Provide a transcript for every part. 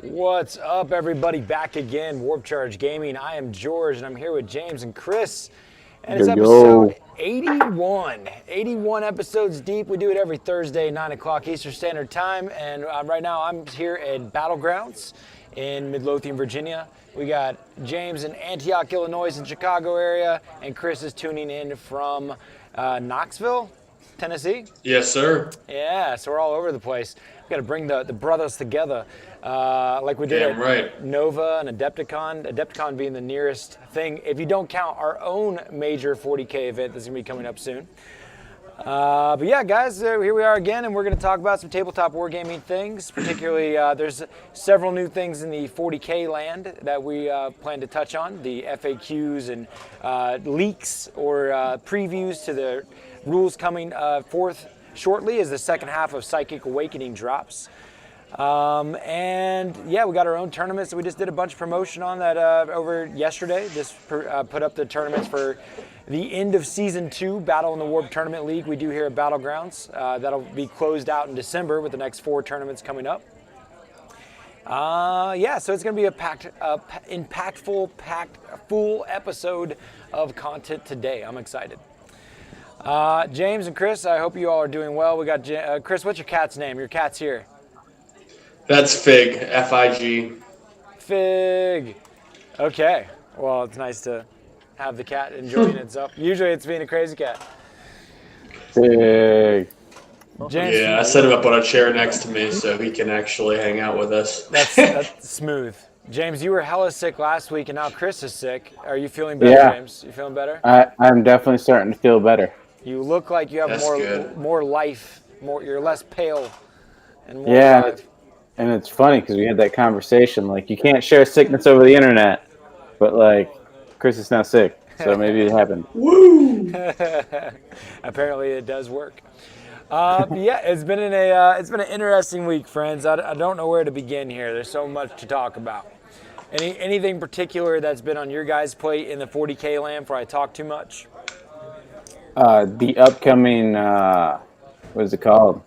What's up, everybody? Back again, Warp Charge Gaming. I am George, and I'm here with James and Chris. And it's Yo, episode yo. 81. 81 episodes deep. We do it every Thursday, 9 o'clock Eastern Standard Time. And right now, I'm here at Battlegrounds in Midlothian, Virginia. We got James in Antioch, Illinois, in Chicago area, and Chris is tuning in from Knoxville, Tennessee. Yes, sir. Yeah, so we're all over the place. We got to bring the brothers together, like we did Damn at right. Nova and Adepticon. Adepticon being the nearest thing, if you don't count our own major 40K event that's going to be coming up soon. But yeah, guys, here we are again, and we're going to talk about some tabletop wargaming things. Particularly, there's several new things in the 40K land that we plan to touch on. The FAQs and leaks or previews to the rules coming forth shortly as the second half of Psychic Awakening drops. And yeah, we got our own tournaments that we just did a bunch of promotion on that over yesterday. Just put up the tournaments for the end of Season 2 Battle in the Warp Tournament League we do here at Battlegrounds. That'll be closed out in December with the next 4 tournaments coming up. Yeah, so it's going to be a impactful, full episode of content today. I'm excited. James and Chris, I hope you all are doing well. We got Chris. What's your cat's name? Your cat's here. That's Fig, F-I-G. Fig. Okay. Well, it's nice to have the cat enjoying itself. Usually, it's being a crazy cat. Big. James, Yeah, I set him up on a chair next to me so he can actually hang out with us. that's smooth. James, you were hella sick last week, and now Chris is sick. Are you feeling better, Yeah. James? You feeling better? I'm definitely starting to feel better. You look like you have That's good. more life. You're less pale and more Yeah. alive. And it's funny because we had that conversation. Like, you can't share sickness over the internet. But, like, Chris is now sick. So maybe it happened. Woo! Apparently, it does work. But yeah, it's been an interesting week, friends. I don't know where to begin here. There's so much to talk about. Anything particular that's been on your guys' plate in the 40K land before I talk too much? The upcoming, what is it called?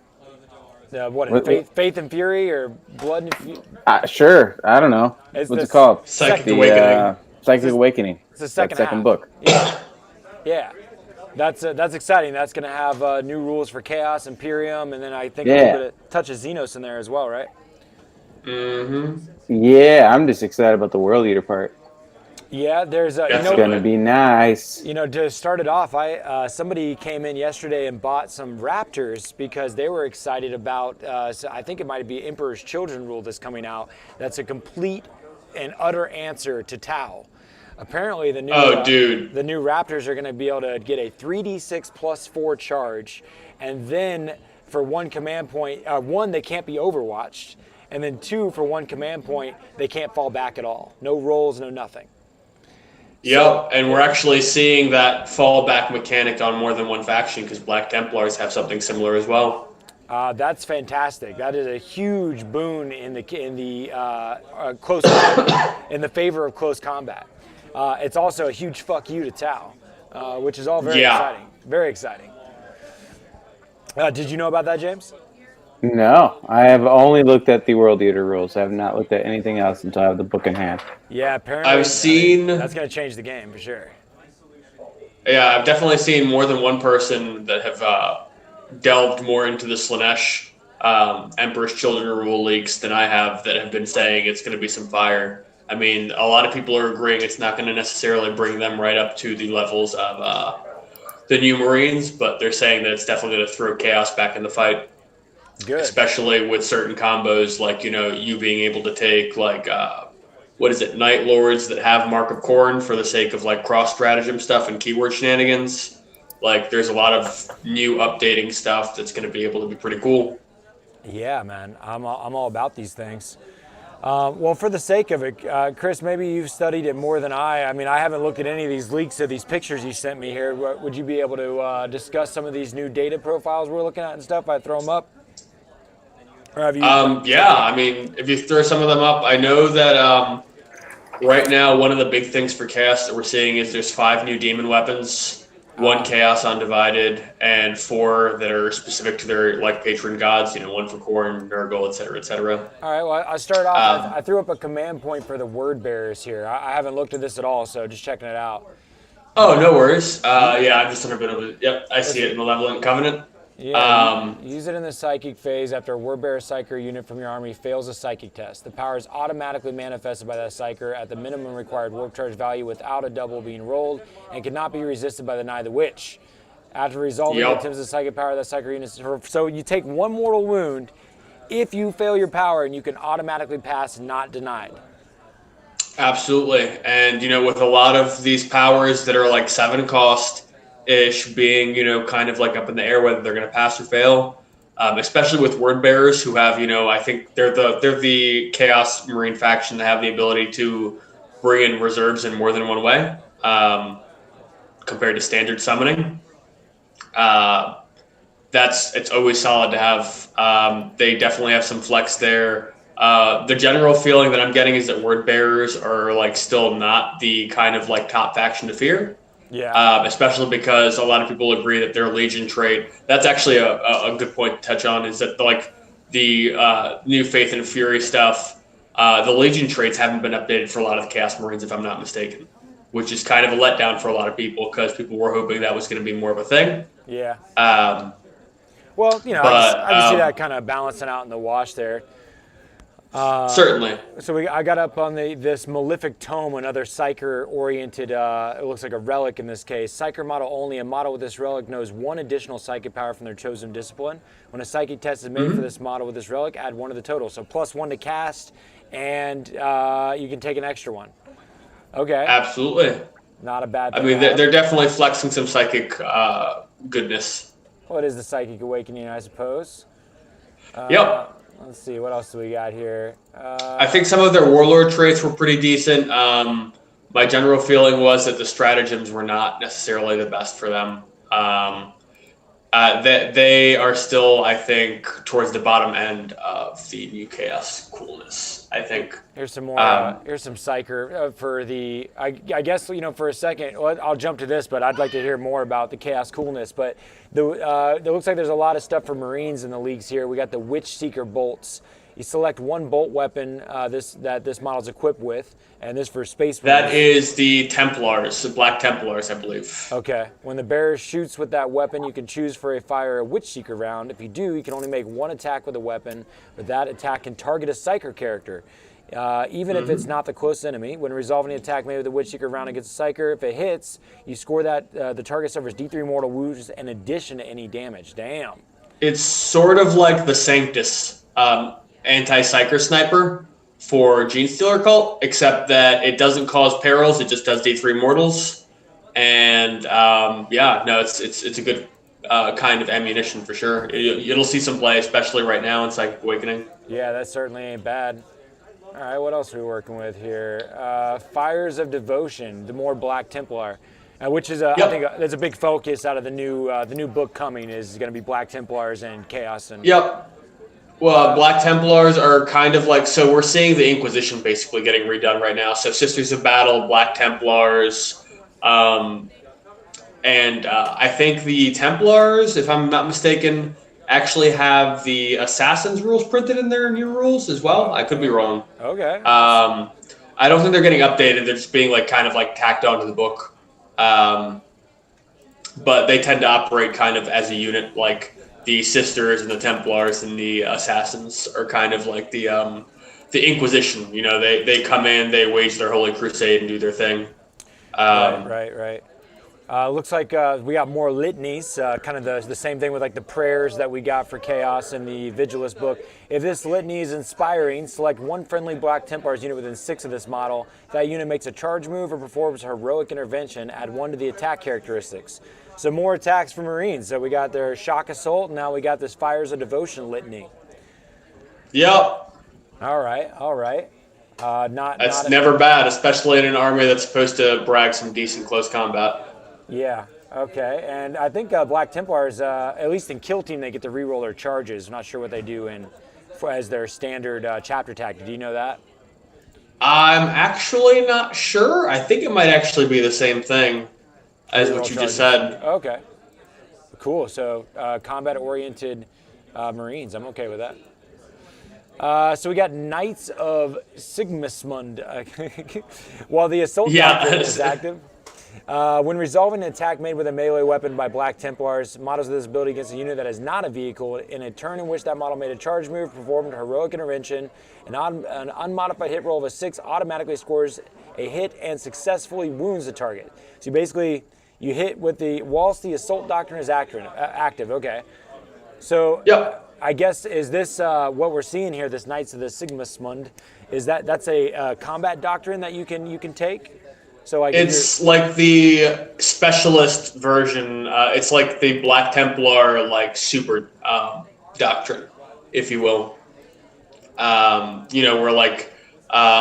Faith and Fury or Blood and Fury? Sure. I don't know. It's What's this- it called? Psychic The Awakening. Psychic Awakening. It's the second That second half. book. Yeah. That's exciting. That's going to have new rules for Chaos, Imperium, and then I think a Yeah. little bit of touch of Xenos in there as well, right? Mm-hmm. Yeah, I'm just excited about the World Eater part. Yeah, there's That's It's going to be nice. to start it off, somebody came in yesterday and bought some Raptors because they were excited about. So I think it might be Emperor's Children rule that's coming out. That's a complete and utter answer to Tau. Apparently, the new dude. the new Raptors are going to be able to get a 3d6 plus 4 charge, and then for one command point, one they can't be overwatched, and then 2 for one command point they can't fall back at all. No rolls, no nothing. Yep, and we're actually seeing that fallback mechanic on more than one faction because Black Templars have something similar as well. That's fantastic. That is a huge boon in the close in the favor of close combat. It's also a huge fuck you to Tau, which is all very exciting. Very exciting. Did you know about that, James? No, I have only looked at the World Eater rules. I have not looked at anything else until I have the book in hand. Yeah, apparently. I've seen. That's going to change the game for sure. Yeah, I've definitely seen more than one person that have delved more into the Slanesh Emperor's Children rule leaks than I have that have been saying it's going to be some fire. I mean, a lot of people are agreeing it's not going to necessarily bring them right up to the levels of the new Marines, but they're saying that it's definitely going to throw chaos back in the fight. Good. Especially with certain combos, like, you being able to take, like, Night Lords that have Mark of Khorne for the sake of, like, cross-stratagem stuff and keyword shenanigans. Like, there's a lot of new updating stuff that's going to be able to be pretty cool. Yeah, man. I'm all about these things. Well, for the sake of it, Chris, maybe you've studied it more than I. I mean, I haven't looked at any of these leaks or these pictures you sent me here. Would you be able to discuss some of these new data profiles we're looking at and stuff? I throw them up. Or have you? Yeah, I mean, if you throw some of them up, I know that right now one of the big things for Chaos that we're seeing is there's 5 new demon weapons 1 Chaos Undivided, and 4 that are specific to their like patron gods. 1 for Khorne, Nurgle, etc., etc. All right, well, I started off, I threw up a command point for the word bearers here. I haven't looked at this at all, so just checking it out. Oh, no worries. Yeah, I'm just on a bit of a. Yep, I see it. Malevolent Covenant. Yeah, use it in the psychic phase after a word bearer psyker unit from your army fails a psychic test. The power is automatically manifested by that psyker at the minimum required warp charge value without a double being rolled and cannot be resisted by the Knight of the Witch. After resolving the attempts of psychic power of that psyker unit, so you take 1 mortal wound if you fail your power, and you can automatically pass not denied. Absolutely, and with a lot of these powers that are like 7 cost. Ish being, kind of like up in the air whether they're going to pass or fail, especially with word bearers who have, I think they're the Chaos Marine faction that have the ability to bring in reserves in more than one way, compared to standard summoning. It's always solid to have. They definitely have some flex there. The general feeling that I'm getting is that word bearers are like still not the kind of like top faction to fear. Yeah. Especially because a lot of people agree that their Legion trait, that's actually a good point to touch on, is that the new Faith and Fury stuff, the Legion traits haven't been updated for a lot of the Chaos Marines, if I'm not mistaken, which is kind of a letdown for a lot of people because people were hoping that was going to be more of a thing. Yeah. Well, I can see that kind of balancing out in the wash there. Certainly. So I got up on this Malefic Tome, another Psyker-oriented, it looks like a relic in this case. Psyker model only. A model with this relic knows 1 additional psychic power from their chosen discipline. When a psychic test is made for this model with this relic, add 1 to the total. So +1 to cast, and you can take an extra 1. Okay. Absolutely. Not a bad thing. I mean, they're definitely flexing some psychic goodness. What is the Psychic Awakening, I suppose? Yep. Let's see, what else do we got here? I think some of their warlord traits were pretty decent. My general feeling was that the stratagems were not necessarily the best for them. That they are still, I think, towards the bottom end of the new Chaos coolness. I think. Here's some more. Here's some Psyker for the. I guess for a second. Well, I'll jump to this, but I'd like to hear more about the Chaos coolness. But it looks like there's a lot of stuff for Marines in the leagues here. We got the Witch Seeker bolts. You select 1 bolt weapon that this model's equipped with, and this for Space Marines. That is the Templars, the Black Templars, I believe. Okay. When the bearer shoots with that weapon, you can choose for a Witch Seeker round. If you do, you can only make 1 attack with a weapon, but that attack can target a Psyker character. Even if it's not the close enemy. When resolving the attack made with the Witch Seeker round against a Psyker, if it hits, you score that the target suffers D3 mortal wounds in addition to any damage. Damn. It's sort of like the Sanctus anti-Psyker sniper for Genestealer Cult, except that it doesn't cause perils, it just does D3 mortals. And it's a good kind of ammunition for sure. It'll see some play, especially right now in Psychic Awakening. Yeah, that certainly ain't bad. All right, what else are we working with here? Fires of Devotion, the more Black Templar, which is I think there's a big focus out of the new book coming is going to be Black Templars and Chaos. And Yep. Well, Black Templars are kind of like, so we're seeing the Inquisition basically getting redone right now. So Sisters of Battle, Black Templars, and I think the Templars, if I'm not mistaken, actually have the Assassins rules printed in their new rules as well. I could be wrong. Okay. I don't think they're getting updated. They're just being like kind of like tacked onto the book. But they tend to operate kind of as a unit, like the Sisters and the Templars and the Assassins are kind of like the Inquisition. They come in, they wage their holy crusade and do their thing. Right. Looks like we got more litanies, kind of the same thing with like the prayers that we got for Chaos in the Vigilus book. If this litany is inspiring, select 1 friendly Black Templars unit within 6 of this model. If that unit makes a charge move or performs a heroic intervention, add 1 to the attack characteristics. So more attacks for Marines. So we got their Shock Assault, and now we got this Fires of Devotion litany. Yep. All right. That's never bad, especially in an army that's supposed to brag some decent close combat. Yeah. Okay. And I think Black Templars, at least in Kill Team, they get to reroll their charges. I'm not sure what they do as their standard chapter tactic. Do you know that? I'm actually not sure. I think it might actually be the same thing. as Reroll what you just charges. said. Okay. Cool. So combat-oriented Marines. I'm okay with that. So we got Knights of Sigmund. While the Assault Yeah. Doctrine is active, when resolving an attack made with a melee weapon by Black Templars, models with this ability against a unit that is not a vehicle, in a turn in which that model made a charge move, performed a heroic intervention, an unmodified hit roll of a 6 automatically scores a hit and successfully wounds the target. So you hit with whilst the Assault Doctrine is active. Okay. So Yep. I guess, is this what we're seeing here, this Knights of the Sigmund, is that's a combat doctrine that you can take? So like It's like the specialist version. It's like the Black Templar super doctrine, if you will. Where like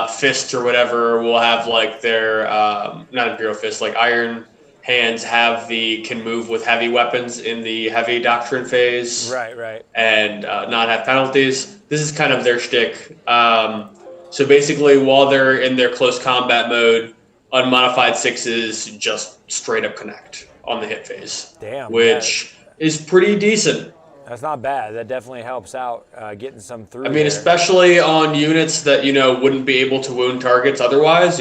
Fist or whatever will have like their not Imperial Fist, like Iron Hands can move with heavy weapons in the heavy doctrine phase. Right. And not have penalties. This is kind of their shtick. So basically, while they're in their close combat mode, unmodified 6s just straight up connect on the hit phase. Damn. Which is pretty decent. That's not bad. That definitely helps out getting some through. I mean, especially on units that, wouldn't be able to wound targets otherwise,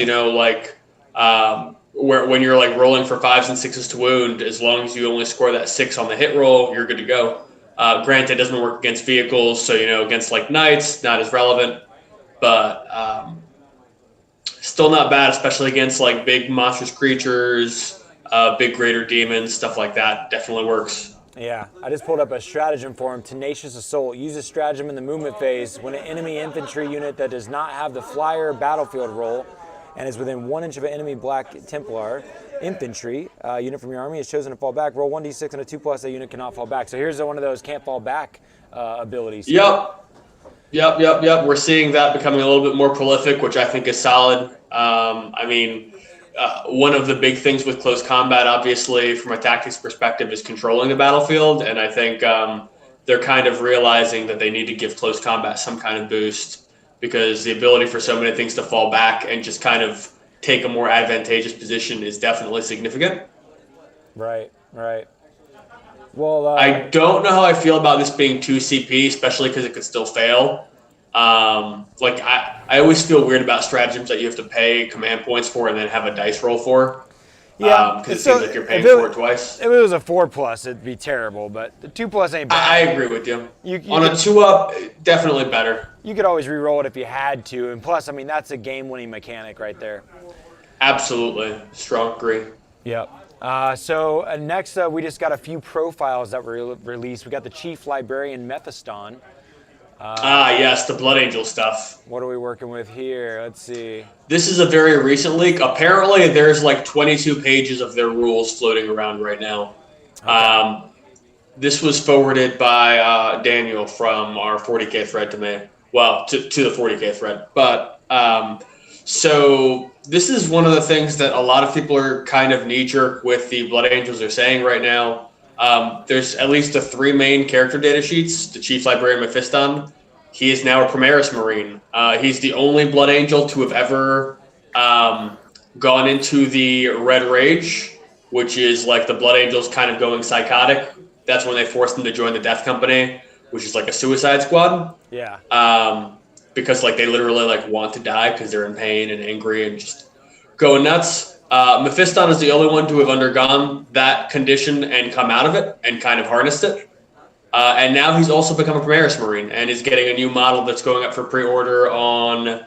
when you're like rolling for 5s and 6s to wound, as long as you only score that 6 on the hit roll, you're good to go. Granted, it doesn't work against vehicles, so, against like knights, not as relevant, but still not bad, especially against like big monstrous creatures, big greater demons, stuff like that. Definitely works. Yeah, I just pulled up a stratagem for him. Tenacious Assault. Use this stratagem in the movement phase when an enemy infantry unit that does not have the flyer battlefield roll and is within 1 inch of an enemy Black Templar infantry unit from your army is chosen to fall back. Roll 1d6 and a 2+. That unit cannot fall back. So here's one of those can't fall back abilities. Yep. We're seeing that becoming a little bit more prolific, which I think is solid. One of the big things with close combat, obviously, from a tactics perspective, is controlling the battlefield. And I think they're kind of realizing that they need to give close combat some kind of boost, because the ability for so many things to fall back and just kind of take a more advantageous position is definitely significant. Right. Well, I don't know how I feel about this being 2 CP, especially because it could still fail. I always feel weird about stratagems that you have to pay command points for and then have a dice roll for. Yeah, because it seems like you're paying for it twice. If it was a 4+, it'd be terrible, but the 2+ ain't bad. I agree with you. On a 2-up, definitely better. You could always re-roll it if you had to, and plus, that's a game-winning mechanic right there. Absolutely. Strong agree. Yep. So next, we just got a few profiles that were released. We got the Chief Librarian Mephiston. Yes, the Blood Angel stuff. What are we working with here? Let's see. This is a very recent leak. Apparently, there's like 22 pages of their rules floating around right now. Okay. This was forwarded by Daniel from our 40K thread to me. Well, to the 40K thread. But so this is one of the things that a lot of people are kind of knee-jerk with the Blood Angels are saying right now. There's at least the 3 main character data sheets. The Chief Librarian Mephiston, he is now a Primaris Marine. He's the only Blood Angel to have ever gone into the Red Rage, which is like the Blood Angels kind of going psychotic. That's when they forced him to join the Death Company, which is like a suicide squad. Yeah. Because like they literally like want to die because they're in pain and angry and just going nuts. Mephiston is the only one to have undergone that condition and come out of it and kind of harnessed it. And now he's also become a Primaris Marine and is getting a new model that's going up for pre-order on,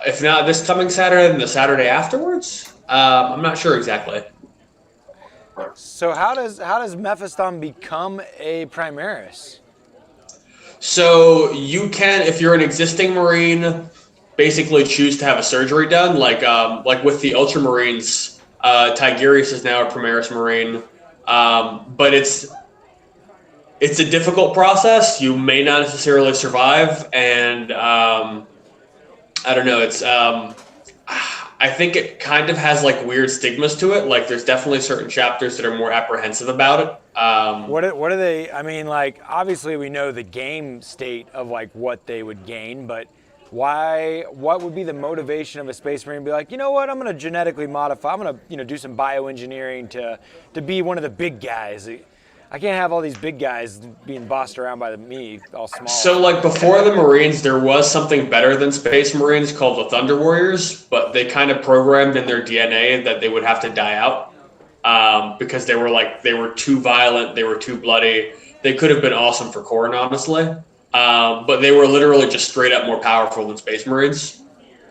if not this coming Saturday, then the Saturday afterwards. I'm not sure exactly. So how does Mephiston become a Primaris? So you can, if you're an existing Marine, basically choose to have a surgery done, like with the Ultramarines. Tigurius is now a Primaris Marine, but it's a difficult process. You may not necessarily survive, and I don't know. It's I think it kind of has like weird stigmas to it. Like there's definitely certain chapters that are more apprehensive about it. What are they? I mean, like obviously we know the game state of like what they would gain, but what would be the motivation of a Space Marine to be like, you know what, I'm going to genetically modify, I'm going to do some bioengineering to be one of the big guys. I can't have all these big guys being bossed around by me, all small. So, like, before the Marines, there was something better than Space Marines called the Thunder Warriors, but they kind of programmed in their DNA that they would have to die out because they were too violent, they were too bloody. They could have been awesome for Khorne, honestly, but they were literally just straight up more powerful than Space Marines.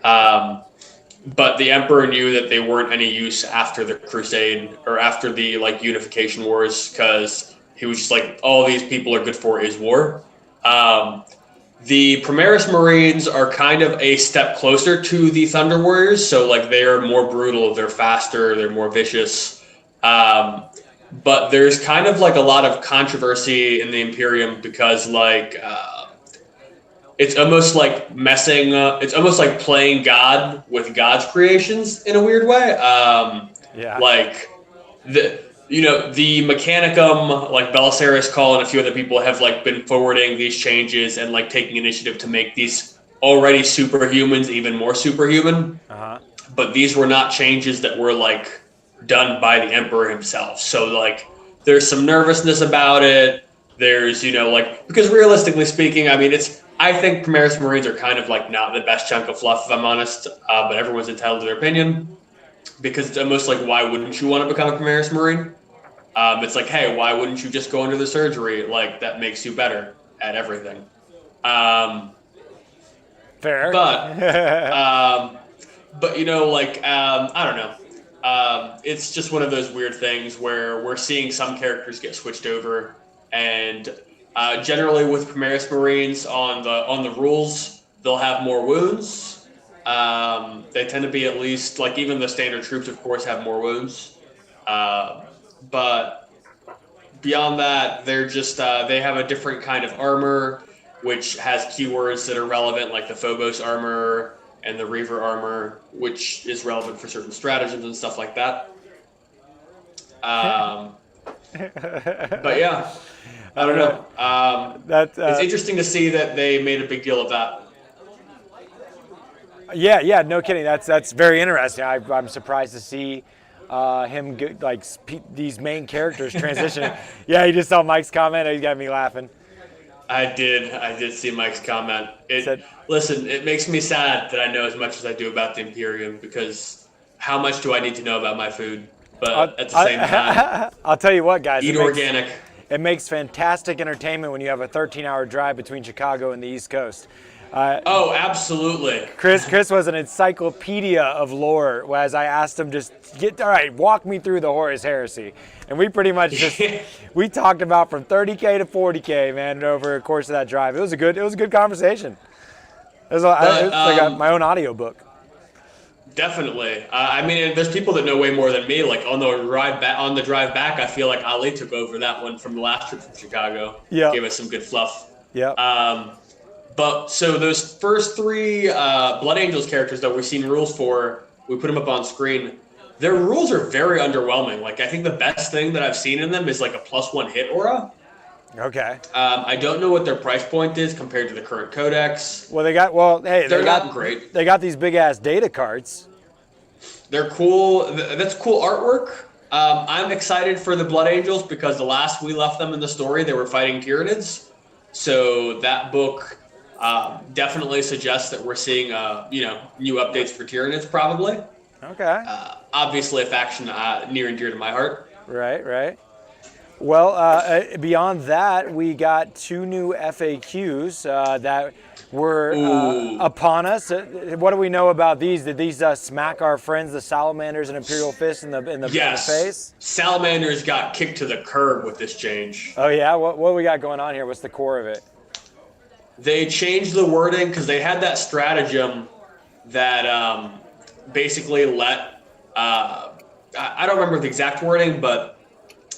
But the Emperor knew that they weren't any use after the Crusade or after the Unification Wars, because he was just like, all these people are good for is war. The Primaris Marines are kind of a step closer to the Thunder Warriors, so they are more brutal, they're faster, they're more vicious. But there's kind of a lot of controversy in the Imperium because it's almost like it's almost like playing God with God's creations in a weird way. The Mechanicum, Belisarius Call and a few other people have been forwarding these changes and taking initiative to make these already superhumans even more superhuman. Uh-huh. But these were not changes that were done by the Emperor himself. So there's some nervousness about it. There's because realistically speaking, I think Primaris Marines are kind of not the best chunk of fluff, if I'm honest, but everyone's entitled to their opinion, because it's almost why wouldn't you want to become a Primaris Marine? It's hey, why wouldn't you just go under the surgery? That makes you better at everything. Fair. But, I don't know. It's just one of those weird things where we're seeing some characters get switched over, and generally with Primaris Marines on the rules, they'll have more wounds. They tend to be at least even the standard troops, of course, have more wounds. But beyond that, they're just they have a different kind of armor, which has keywords that are relevant, like the Phobos armor and the Reaver armor, which is relevant for certain stratagems and stuff like that. But yeah, I don't know. It's interesting to see that they made a big deal of that. Yeah, no kidding. That's very interesting. I'm surprised to see him these main characters transitioning. Yeah, you just saw Mike's comment. He's got me laughing. I did see Mike's comment. Listen, it makes me sad that I know as much as I do about the Imperium, because how much do I need to know about my food? But at the same time, I'll tell you what, guys. Eat organic. It makes fantastic entertainment when you have a 13-hour drive between Chicago and the East Coast. Oh, absolutely. Chris was an encyclopedia of lore as I asked him walk me through the Horus Heresy. And we pretty much we talked about from 30K to 40K, man, over the course of that drive. It was a good conversation. It was like my own audiobook. Definitely. There's people that know way more than me. On the drive back, I feel like Ali took over that one from the last trip from Chicago. Yeah. Gave us some good fluff. Yeah. But so those first three Blood Angels characters that we've seen rules for, we put them up on screen. Their rules are very underwhelming. I think the best thing that I've seen in them is a +1 hit aura. Okay. I don't know what their price point is compared to the current codex. Well, they're not great. They got these big ass data cards. They're cool. That's cool artwork. I'm excited for the Blood Angels because the last we left them in the story, they were fighting Tyranids. So that book definitely suggests that we're seeing new updates for Tyranids probably. Okay. Obviously a faction near and dear to my heart. Right. Well, beyond that, we got 2 new FAQs that were upon us. What do we know about these? Did these smack our friends, the Salamanders and Imperial Fist in the face? Salamanders got kicked to the curb with this change. Oh yeah, what do we got going on here? What's the core of it? They changed the wording because they had that stratagem that basically let I don't remember the exact wording, but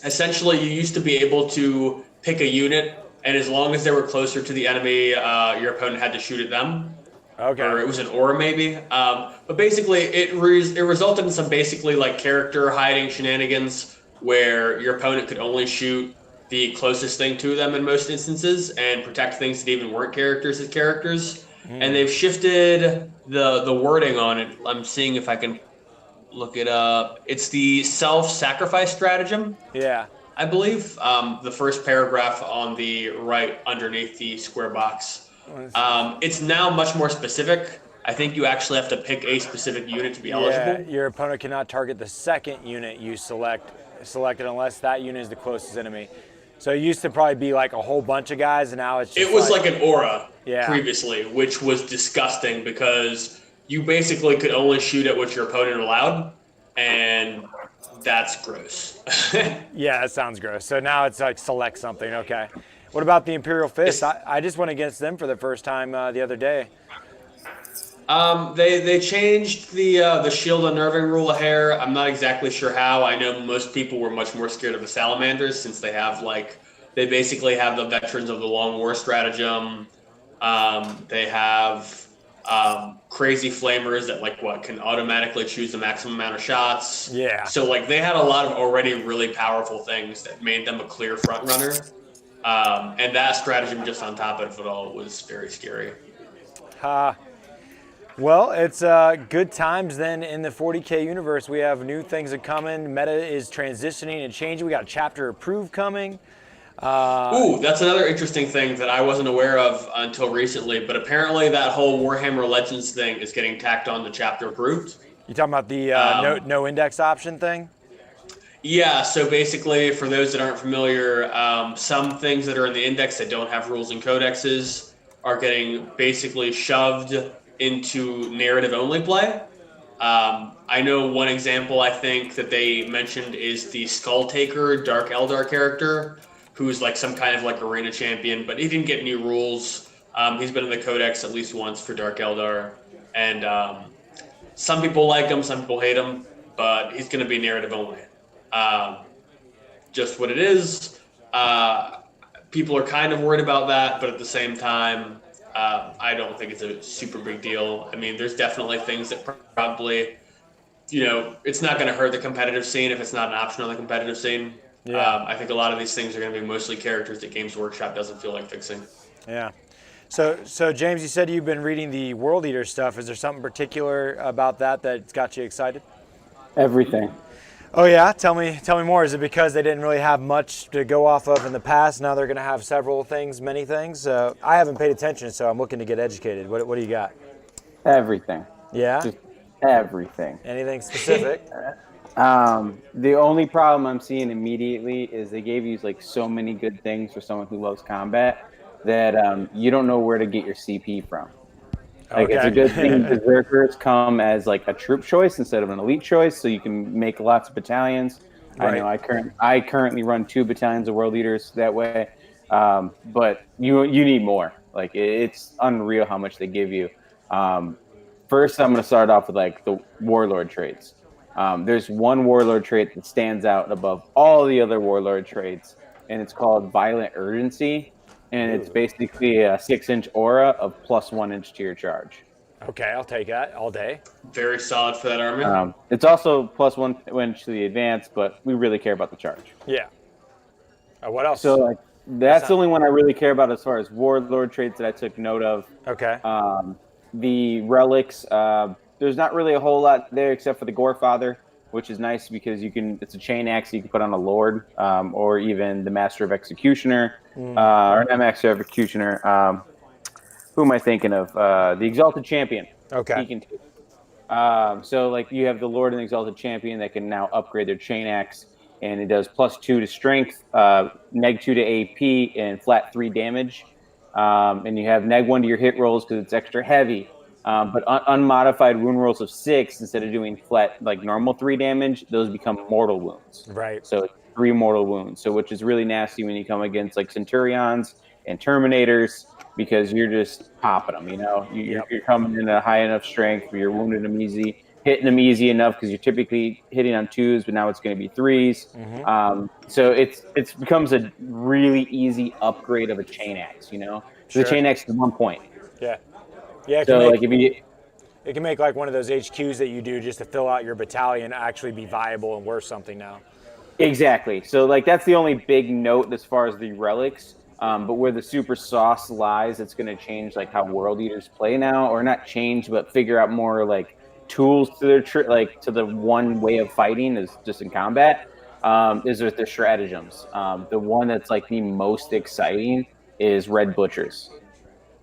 essentially you used to be able to pick a unit, and as long as they were closer to the enemy, your opponent had to shoot at them. Okay. Or it was an aura maybe. But basically it resulted in some basically character hiding shenanigans where your opponent could only shoot the closest thing to them in most instances and protect things that even weren't characters as characters. and they've shifted the wording on it. I'm seeing if I can look it up. It's the self-sacrifice stratagem, Yeah. I believe. The first paragraph on the right underneath the square box. It's now much more specific. I think you actually have to pick a specific unit to be Yeah, eligible. your opponent cannot target the second unit you selected unless that unit is the closest enemy. So it used to probably be like a whole bunch of guys, and now it's just It was like an aura Yeah. previously, which was disgusting because you basically could only shoot at what your opponent allowed, and that's gross. Yeah, that sounds gross. So now it's like select something. Okay. What about the Imperial Fist? I just went against them for the first time the other day. They changed the shield unnerving rule a hair. I'm not exactly sure how. I know most people were much more scared of the salamanders since they basically have the veterans of the long war stratagem. They have crazy flamers that can automatically choose the maximum amount of shots. Yeah. So they had a lot of already really powerful things that made them a clear front runner. And that stratagem just on top of it all was very scary. Well, it's good times then in the 40K universe. We have new things that coming. Meta is transitioning and changing. We got Chapter Approved coming. Ooh, that's another interesting thing that I wasn't aware of until recently, but apparently that whole Warhammer Legends thing is getting tacked on to Chapter Approved. You talking about the no index option thing? Yeah, so basically, for those that aren't familiar, some things that are in the index that don't have rules and codexes are getting basically shoved into narrative-only play. I know one example I think that they mentioned is the Skull Taker Dark Eldar character, who's some kind of arena champion, but he didn't get new rules. He's been in the codex at least once for Dark Eldar, and some people like him, some people hate him, but he's going to be narrative only. Just what it is. People are kind of worried about that, but at the same time, I don't think it's a super big deal. I mean, there's definitely things that probably, it's not going to hurt the competitive scene if it's not an option on the competitive scene. Yeah. I think a lot of these things are going to be mostly characters that Games Workshop doesn't feel like fixing. Yeah. So James, you said you've been reading the World Eater stuff. Is there something particular about that's got you excited? Everything. Oh yeah, tell me more. Is it because they didn't really have much to go off of in the past? Now they're going to have several things, many things. I haven't paid attention, so I'm looking to get educated. What do you got? Everything. Yeah. Just everything. Anything specific? The only problem I'm seeing immediately is they gave you so many good things for someone who loves combat that you don't know where to get your CP from. It's a good thing Berserkers come as a troop choice instead of an elite choice, so you can make lots of battalions. Right. I know I currently run 2 battalions of World Eaters that way, but you need more. It's unreal how much they give you. First, I'm going to start off with the Warlord traits. There's one Warlord trait that stands out above all the other Warlord traits, and it's called Violent Urgency. And it's basically a 6-inch aura of +1 inch to your charge. Okay, I'll take that all day. Very solid for that army. It's also +1 inch to the advance, but we really care about the charge. Yeah. What else? So that's the only one I really care about as far as Warlord traits that I took note of. Okay. The relics, there's not really a whole lot there except for the Gorefather, which is nice because it's a chain axe you can put on a Lord, or even the Master of Executioner, or not Master of Executioner. Who am I thinking of? The Exalted Champion. Okay. So you have the Lord and the Exalted Champion that can now upgrade their chain axe, and it does +2 to strength, -2 to AP, and flat 3 damage. And you have -1 to your hit rolls because it's extra heavy. But unmodified wound rolls of 6, instead of doing flat normal 3 damage, those become mortal wounds. Right. So 3 mortal wounds. So which is really nasty when you come against Centurions and Terminators, because you're just popping them. You're coming in a high enough strength where you're wounding them easy, hitting them easy enough because you're typically hitting on 2s, but now it's going to be 3s. Mm-hmm. So it becomes a really easy upgrade of a chain axe. So the chain axe is 1 point. Yeah. Yeah, it can make one of those HQs that you do just to fill out your battalion actually be viable and worth something now. Exactly. So that's the only big note as far as the relics. But where the super sauce lies, it's going to change like how World Eaters play now, or not change, but figure out more like tools to their like to the one way of fighting is just in combat. Is with their stratagems. The one that's like the most exciting is Red Butchers.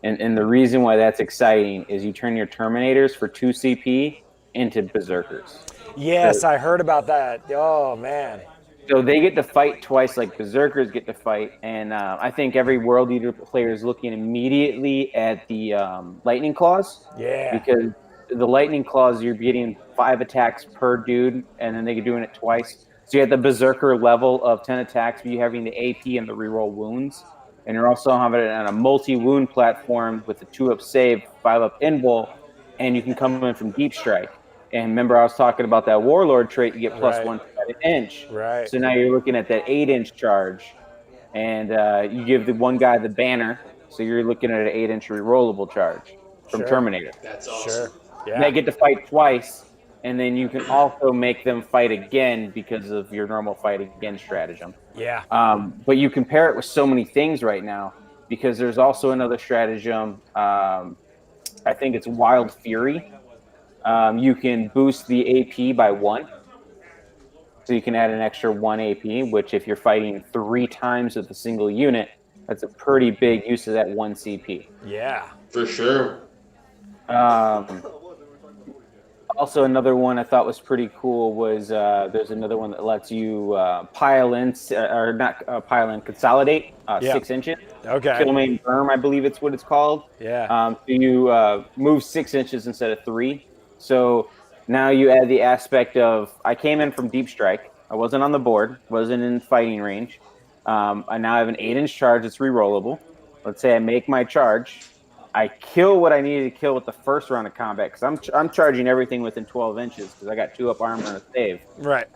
And the reason why that's exciting is you turn your Terminators for 2 CP into Berserkers. Yes, I heard about that. Oh, man. So they get to fight twice like Berserkers get to fight. And I think every World Eater player is looking immediately at the Lightning Claws. Yeah. Because the Lightning Claws, you're getting 5 attacks per dude, and then they're doing it twice. So you have the Berserker level of 10 attacks, but you're having the AP and the reroll wounds. And you're also having it on a multi-wound platform with a 2-up save, 5-up invul, and you can come in from deep strike. And remember, I was talking about that Warlord trait, you get plus 1 at an inch. Right. So now you're looking at that 8-inch charge, and you give the one guy the banner, so you're looking at an 8-inch rerollable charge from Terminator. That's awesome. Sure. Yeah. They get to fight twice, and then you can also make them fight again because of your normal fighting again stratagem. Yeah. But you compare it with so many things right now because there's also another stratagem. I think it's Wild Fury. You can boost the AP by 1. So you can add an extra 1 AP, which if you're fighting 3 times with a single unit, that's a pretty big use of that 1 CP. Yeah. For sure. Also, another one I thought was pretty cool was there's another one that lets you pile in, or not pile in, consolidate 6 inches. Okay. Killmain Berm, I believe it's what it's called. Yeah. So you move 6 inches instead of 3. So now you add the aspect of, I came in from deep strike. I wasn't on the board, wasn't in fighting range. I now have an 8-inch charge that's rerollable. Let's say I make my charge. I kill what I needed to kill with the first round of combat because I'm charging everything within 12 inches because I got 2-up armor and a save. Right.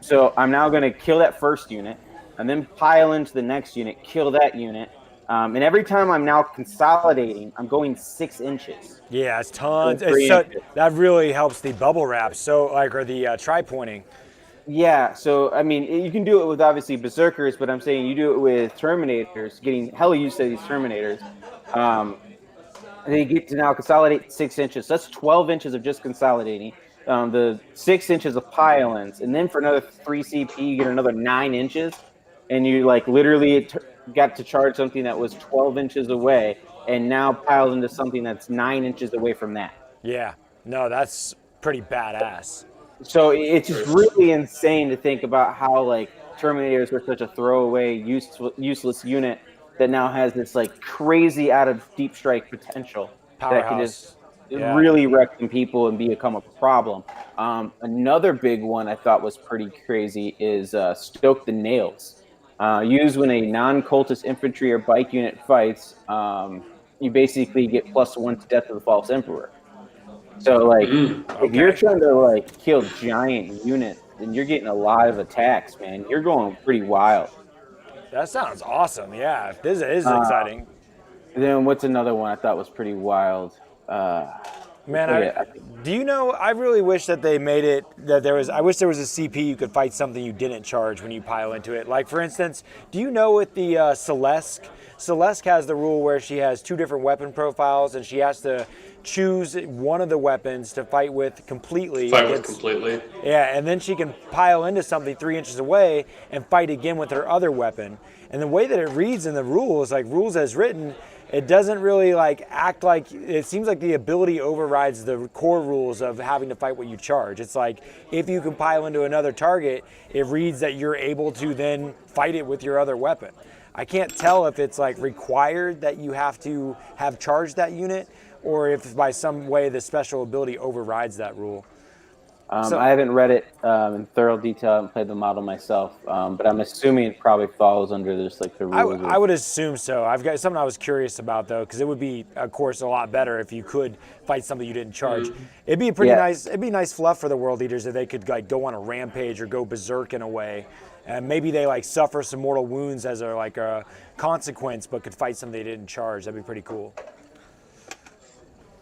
So I'm now going to kill that first unit and then pile into the next unit, kill that unit. And every time I'm now consolidating, I'm going 6 inches. Yeah, it's tons. Inches. That really helps the bubble wrap. So, like, or the tri-pointing. Yeah, so I mean, you can do it with obviously Berserkers, but I'm saying you do it with Terminators, getting hella used to these Terminators. They get to now consolidate 6 inches. So that's 12 inches of just consolidating. The 6 inches of pile-ins, and then for another 3 CP, you get another 9 inches, and you like literally got to charge something that was 12 inches away, and now piled into something that's 9 inches away from that. Yeah. No, that's pretty badass. So it's just really insane to think about how like Terminators were such a throwaway, useless unit that now has this like crazy out of deep strike potential Powerhouse. that can just really wreck some people and become a problem. Another big one I thought was pretty crazy is Stoke the Nails. Used when a non-cultist infantry or bike unit fights, you basically get +1 to Death of the False Emperor. So, like, if you're trying to, like, kill giant units, then you're getting a lot of attacks, man. You're going pretty wild. That sounds awesome. Yeah, this is exciting. Then what's another one I thought was pretty wild? Man, do you know, I really wish that they made it, that there was, I wish there was a CP you could fight something you didn't charge when you pile into it. Like, for instance, do you know with the Celeste has the rule where she has 2 different weapon profiles and she has to choose one of the weapons to fight with completely. Yeah, and then she can pile into something 3 inches away and fight again with her other weapon. And the way that it reads in the rules, like rules as written, it doesn't really like act like, it seems like the ability overrides the core rules of having to fight what you charge. It's like if you can pile into another target, it reads that you're able to then fight it with your other weapon. I can't tell if it's like required that you have to have charged that unit or if by some way the special ability overrides that rule. I haven't read it in thorough detail. I haven't played the model myself, but I'm assuming it probably falls under just like the rules. I would assume so. I've got something I was curious about though, because it would be, of course, a lot better if you could fight something you didn't charge. It'd be pretty nice. It'd be nice fluff for the World Eaters if they could like go on a rampage or go berserk in a way, and maybe they like suffer some mortal wounds as a consequence, but could fight something they didn't charge. That'd be pretty cool.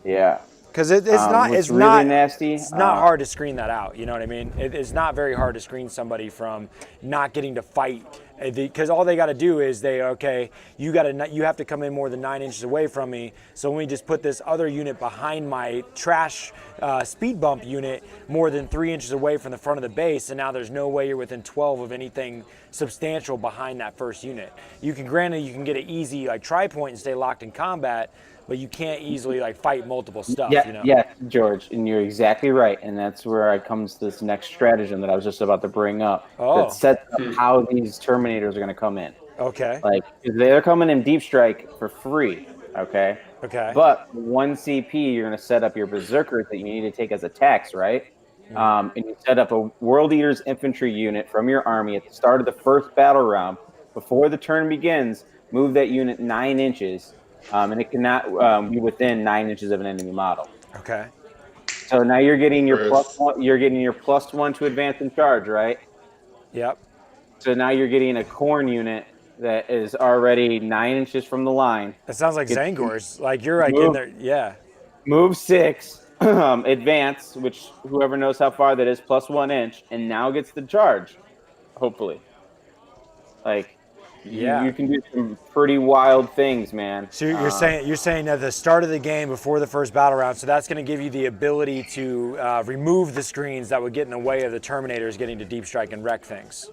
Yeah. Because it's not nasty. It's not hard to screen that out. You know what I mean? It's not very hard to screen somebody from not getting to fight because all they got to do is you have to come in more than 9 inches away from me. So let me just put this other unit behind my trash speed bump unit more than 3 inches away from the front of the base, and now there's no way you're within 12 of anything substantial behind that first unit. You can get an easy like tri-point and stay locked in combat, but you can't easily like fight multiple stuff. Yeah, George, and you're exactly right, and that's where I comes to this next stratagem that I was just about to bring up. That sets up how these Terminators are going to come in. Okay. Like they're coming in deep strike for free. Okay. Okay. But 1 CP, you're going to set up your berserkers that you need to take as attacks, right? And you set up a World Eater's infantry unit from your army at the start of the first battle round. Before the turn begins, move that unit 9 inches. And it cannot be within 9 inches of an enemy model. Okay. So now you're getting your +1. You're getting your +1 to advance and charge, right? Yep. So now you're getting a corn unit that is already 9 inches from the line. That sounds like Zangor's. Like you're like in there. Yeah. Move 6, advance, which whoever knows how far that is, +1 inch, and now gets the charge. Hopefully, like. Yeah, you can do some pretty wild things, man. So you're saying at the start of the game before the first battle round, so that's going to give you the ability to remove the screens that would get in the way of the Terminators getting to deep strike and wreck things.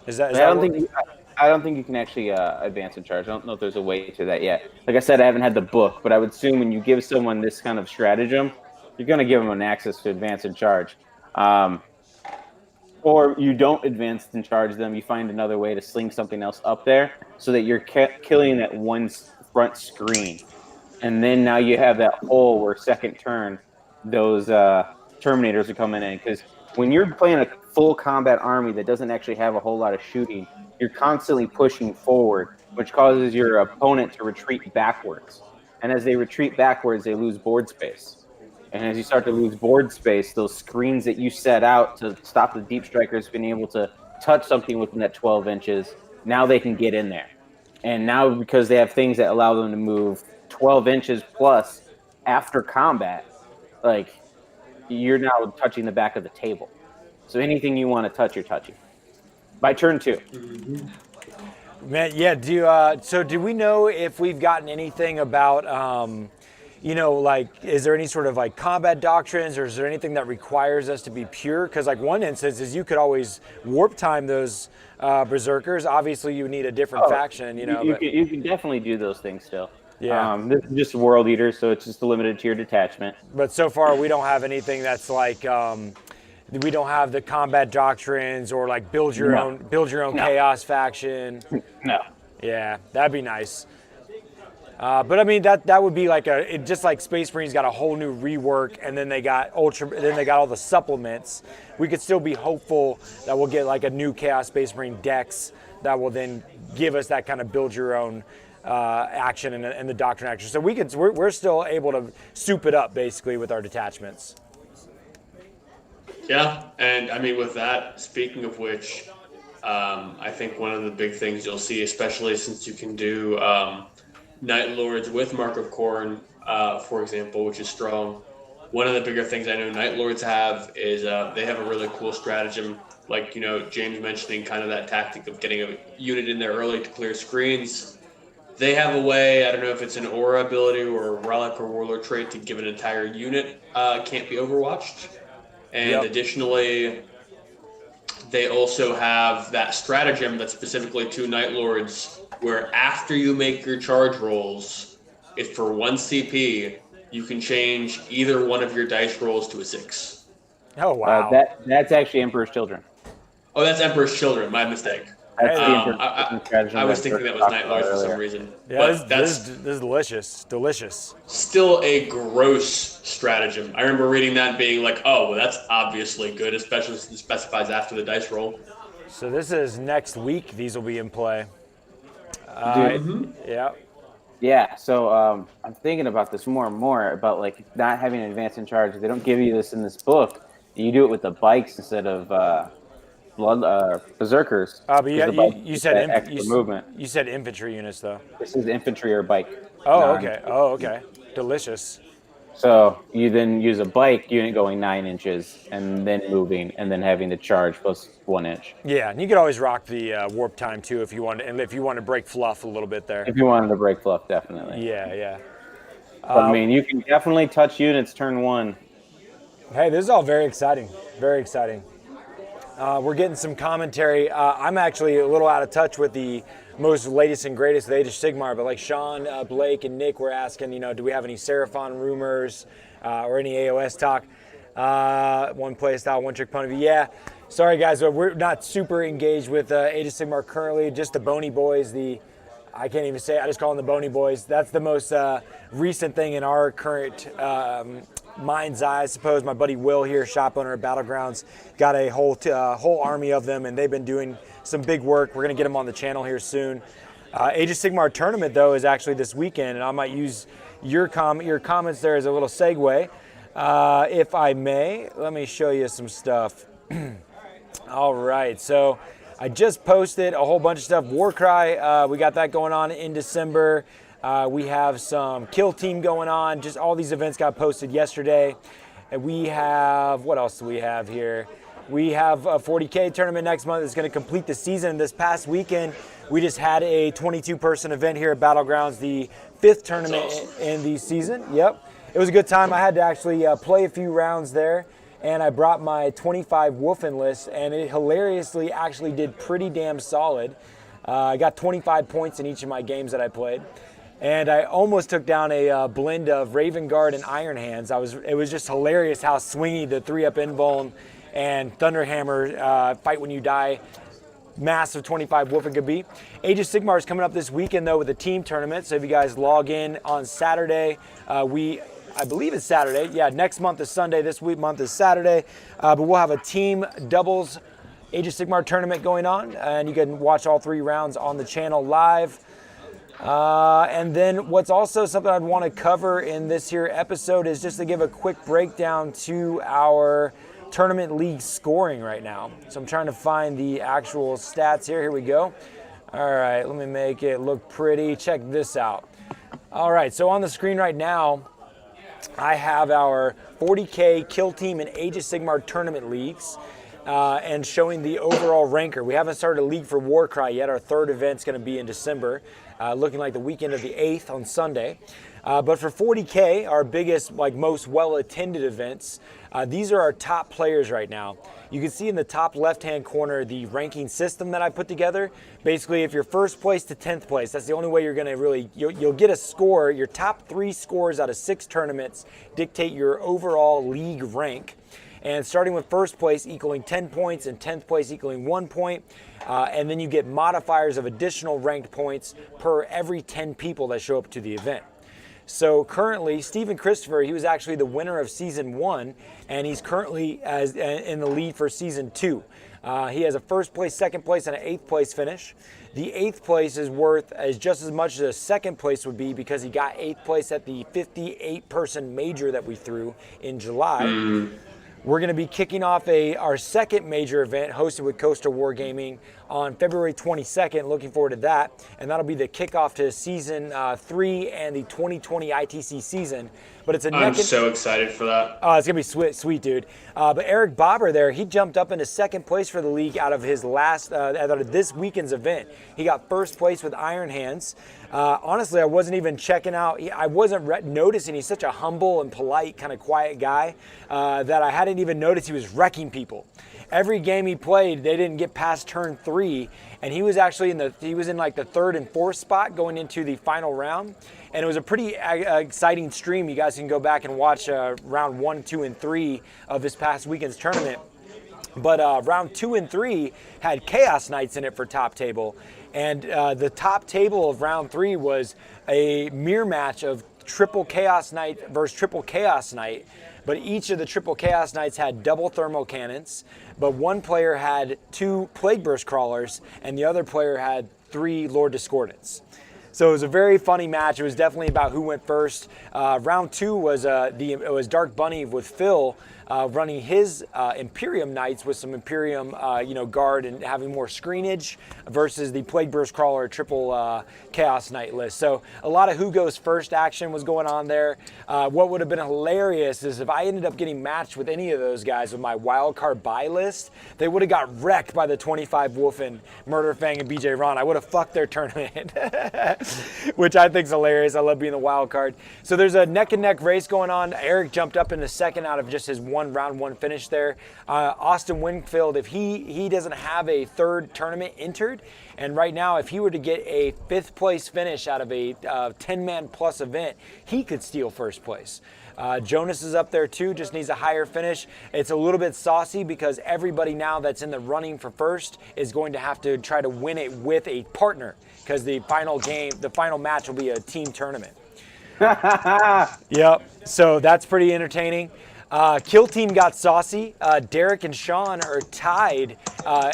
I don't think you can actually advance and charge. I don't know if there's a way to that yet. Like I said, I haven't had the book, but I would assume when you give someone this kind of stratagem, you're going to give them an access to advance and charge. Or you don't advance and charge them. You find another way to sling something else up there so that you're killing that one front screen. And then now you have that hole where second turn, those Terminators are coming in. Because when you're playing a full combat army that doesn't actually have a whole lot of shooting, you're constantly pushing forward, which causes your opponent to retreat backwards. And as they retreat backwards, they lose board space. And as you start to lose board space, those screens that you set out to stop the deep strikers being able to touch something within that 12 inches, now they can get in there. And now because they have things that allow them to move 12 inches plus after combat, like you're now touching the back of the table. So anything you want to touch, you're touching. By turn 2. Man, yeah. So do we know if we've gotten anything about is there any sort of like combat doctrines, or is there anything that requires us to be pure? Because like one instance is you could always warp time those berserkers. Obviously, you need a different faction. You can definitely do those things still. Yeah. This is just World Eater, so it's just limited to your detachment. But so far, we don't have anything that's like we don't have the combat doctrines or like build your own chaos faction. No. Yeah, that'd be nice. But I mean that would be like just like Space Marines got a whole new rework, and then they got all the supplements. We could still be hopeful that we'll get like a new Chaos Space Marine Dex that will then give us that kind of build your own action and the doctrine action. So we're still able to soup it up basically with our detachments. Yeah, and I mean with that, speaking of which, I think one of the big things you'll see, especially since you can do Night Lords with Mark of Khorne, for example, which is strong. One of the bigger things I know Night Lords have is they have a really cool stratagem, like, James mentioning kind of that tactic of getting a unit in there early to clear screens. They have a way, I don't know if it's an aura ability or a relic or warlord trait, to give an entire unit can't be overwatched. And Additionally, they also have that stratagem that's specifically to Night Lords, where after you make your charge rolls, if for 1 CP, you can change either one of your dice rolls to a 6. Oh, wow. That's actually Emperor's Children. Oh, that's Emperor's Children. My mistake. I was thinking that was Night Lords for some reason. Yeah, this is delicious. Delicious. Still a gross stratagem. I remember reading that and being like, oh, well, that's obviously good, especially since it specifies after the dice roll. So this is next week. These will be in play. Yeah. Yeah, so I'm thinking about this more and more about like not having an advance in charge. They don't give you this in this book. You do it with the bikes instead of berserkers. But you said movement. You said infantry units though. This is infantry or bike. Okay. Delicious. So you then use a bike unit going 9 inches and then moving and then having the charge plus 1 inch. Yeah, and you could always rock the warp time too if you want, and if you want to break fluff a little bit there. If you wanted to break fluff, definitely. Yeah. But, I mean, you can definitely touch units turn 1. Hey, this is all very exciting. Very exciting. We're getting some commentary. I'm actually a little out of touch with the most latest and greatest of Age of Sigmar, but like Sean, Blake, and Nick were asking, do we have any Seraphon rumors or any AOS talk? One play style, one trick pony. Yeah, sorry guys, but we're not super engaged with Age of Sigmar currently. Just the Bony Boys, I can't even say it, I just call them the Bony Boys. That's the most recent thing in our current mind's eye, I suppose. My buddy Will here, shop owner at Battlegrounds, got a whole army of them, and they've been doing some big work. We're going to get them on the channel here soon. Age of Sigmar tournament, though, is actually this weekend, and I might use your comments there as a little segue. If I may, let me show you some stuff. All right, so I just posted a whole bunch of stuff. Warcry, we got that going on in December. We have some Kill Team going on. Just all these events got posted yesterday. And we have, what else do we have here? We have a 40K tournament next month that's going to complete the season. This past weekend, we just had a 22-person event here at Battlegrounds, the 5th tournament in the season. Yep. It was a good time. I had to actually play a few rounds there, and I brought my 25 Wolfen list, and it hilariously actually did pretty damn solid. I got 25 points in each of my games that I played. And I almost took down a blend of Raven Guard and Iron Hands. It was just hilarious how swingy the 3-up invuln and Thunderhammer fight when you die massive 25 Wolfen could be. Age of Sigmar is coming up this weekend though with a team tournament. So if you guys log in on Saturday, I believe it's Saturday. Yeah, next month is Sunday. This month is Saturday. But we'll have a team doubles Age of Sigmar tournament going on, and you can watch all 3 rounds on the channel live. And then what's also something I'd want to cover in this here episode is just to give a quick breakdown to our tournament league scoring right now. So I'm trying to find the actual stats here. Here we go. All right, let me make it look pretty. Check this out. All right, so on the screen right now, I have our 40K Kill Team and Age of Sigmar tournament leagues. And showing the overall ranker. We haven't started a league for Warcry yet. Our 3rd event's going to be in December, looking like the weekend of the 8th on Sunday. But for 40K, our biggest, most well-attended events, these are our top players right now. You can see in the top left-hand corner the ranking system that I put together. Basically, if you're 1st place to 10th place, that's the only way you're going to really, you'll get a score. Your top 3 scores out of 6 tournaments dictate your overall league rank. And starting with 1st place equaling 10 points and 10th place equaling 1 point. And then you get modifiers of additional ranked points per every 10 people that show up to the event. So currently, Stephen Christopher, he was actually the winner of Season 1, and he's currently in the lead for Season 2. He has a 1st place, 2nd place, and an 8th place finish. The 8th place is worth just as much as a 2nd place would be because he got 8th place at the 58-person major that we threw in July. We're going to be kicking off our 2nd major event hosted with Coastal Wargaming on February 22nd. Looking forward to that. And that'll be the kickoff to Season 3 and the 2020 ITC season. But it's I'm so excited for that. Oh, it's going to be sweet, dude. But Eric Bobber there, he jumped up into 2nd place for the league out of his out of this weekend's event. He got 1st place with Iron Hands. Honestly, I wasn't even checking out. I wasn't noticing. He's such a humble and polite, kind of quiet guy that I hadn't even noticed he was wrecking people. Every game he played, they didn't get past turn 3, and he was actually in the 3rd and 4th spot going into the final round. And it was a pretty exciting stream. You guys can go back and watch round 1, 2, and 3 of this past weekend's tournament. But round 2 and 3 had Chaos Knights in it for top table. And the top table of round 3 was a mirror match of triple Chaos Knight versus triple Chaos Knight. But each of the triple Chaos Knights had double thermal cannons. But one player had 2 Plague Burst Crawlers, and the other player had 3 Lord Discordants. So it was a very funny match. It was definitely about who went first. Round 2 was it was Dark Bunny with Phil running his Imperium Knights with some Imperium guard and having more screenage versus the Plague Burst Crawler triple Chaos Knight list. So a lot of who goes first action was going on there. What would have been hilarious is if I ended up getting matched with any of those guys with my wild card buy list, they would have got wrecked by the 25 Wolfen, Murder Fang, and BJ Ron. I would have fucked their tournament, which I think is hilarious. I love being the wild card. So there's a neck and neck race going on. Eric jumped up in the second out of just his round one finish there. Austin Winfield, if he doesn't have a third tournament entered, and right now if he were to get a 5th place finish out of a 10-man plus event, he could steal first place. Jonas is up there too, just needs a higher finish. It's a little bit saucy because everybody now that's in the running for first is going to have to try to win it with a partner, because the final match will be a team tournament. Yep, so that's pretty entertaining. Kill Team got saucy. Derek and Sean are tied,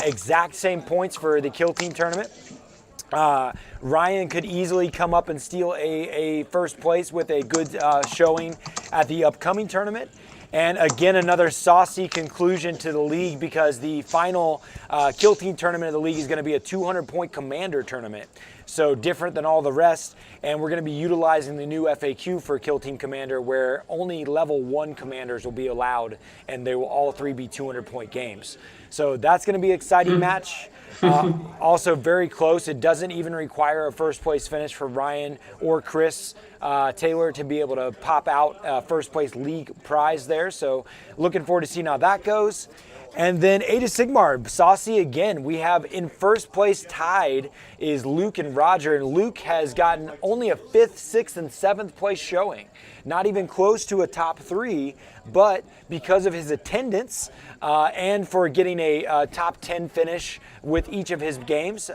exact same points for the Kill Team tournament. Ryan could easily come up and steal a first place with a good showing at the upcoming tournament. And again, another saucy conclusion to the league, because the final Kill Team tournament of the league is going to be a 200-point commander tournament. So different than all the rest. And we're going to be utilizing the new FAQ for Kill Team Commander, where only level 1 commanders will be allowed, and they will all 3 be 200-point games. So that's going to be an exciting match. Also very close. It doesn't even require a first place finish for Ryan or Chris Taylor to be able to pop out first place league prize there. So looking forward to seeing how that goes. And then Age of Sigmar, saucy again. We have in first place tied is Luke and Roger, and Luke has gotten only a 5th, 6th, and 7th place showing. Not even close to a top 3, but because of his attendance and for getting a top 10 finish with each of his games,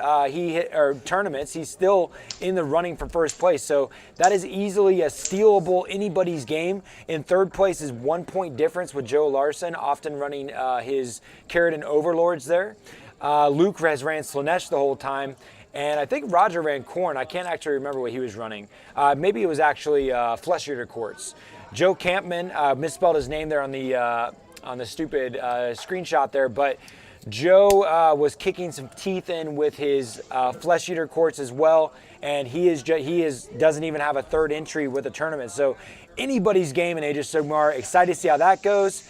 tournaments, he's still in the running for first place. So that is easily a stealable anybody's game. In third place is 1 point difference with Joe Larson, often running his Keratin Overlords there. Luke has ran Slanesh the whole time. And I think Roger ran Korn. I can't actually remember what he was running. Maybe it was actually Flesh Eater Quartz. Joe Campman, misspelled his name there on the stupid screenshot there, but Joe was kicking some teeth in with his Flesh Eater Quartz as well, and he doesn't even have a third entry with the tournament. So anybody's game in Age of Sigmar. Excited to see how that goes.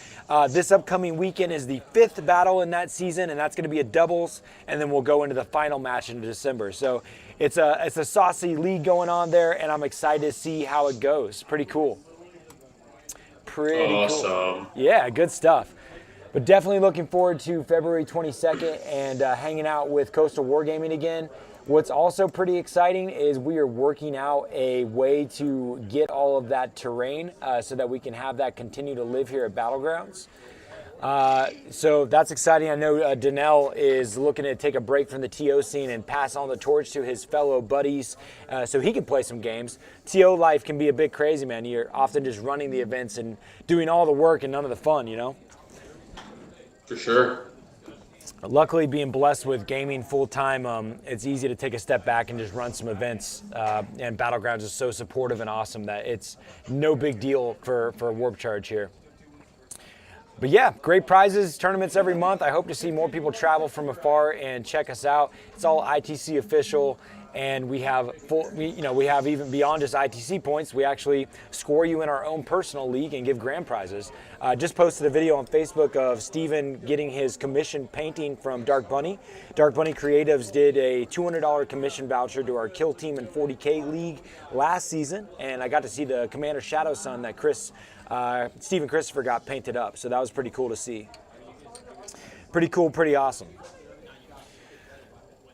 This upcoming weekend is the 5th battle in that season, and that's going to be a doubles, and then we'll go into the final match in December. So it's a saucy league going on there, and I'm excited to see how it goes. Pretty cool. Pretty awesome. Cool. Yeah, good stuff. But definitely looking forward to February 22nd and hanging out with Coastal Wargaming again. What's also pretty exciting is we are working out a way to get all of that terrain so that we can have that continue to live here at Battlegrounds. So that's exciting. I know Danelle is looking to take a break from the TO scene and pass on the torch to his fellow buddies so he can play some games. TO life can be a bit crazy, man. You're often just running the events and doing all the work and none of the fun, you know? For sure. Luckily, being blessed with gaming full-time, it's easy to take a step back and just run some events. And Battlegrounds is so supportive and awesome that it's no big deal for Warp Charge here. But yeah, great prizes, tournaments every month. I hope to see more people travel from afar and check us out. It's all ITC official, and we have we have even beyond just ITC points. We actually score you in our own personal league and give grand prizes. Just posted a video on Facebook of Steven getting his commission painting from Dark Bunny. Dark Bunny Creatives did a $200 commission voucher to our Kill Team and 40K league last season, and I got to see the Commander Shadow Sun that Stephen Christopher got painted up, so that was pretty cool to see. Pretty cool, pretty awesome.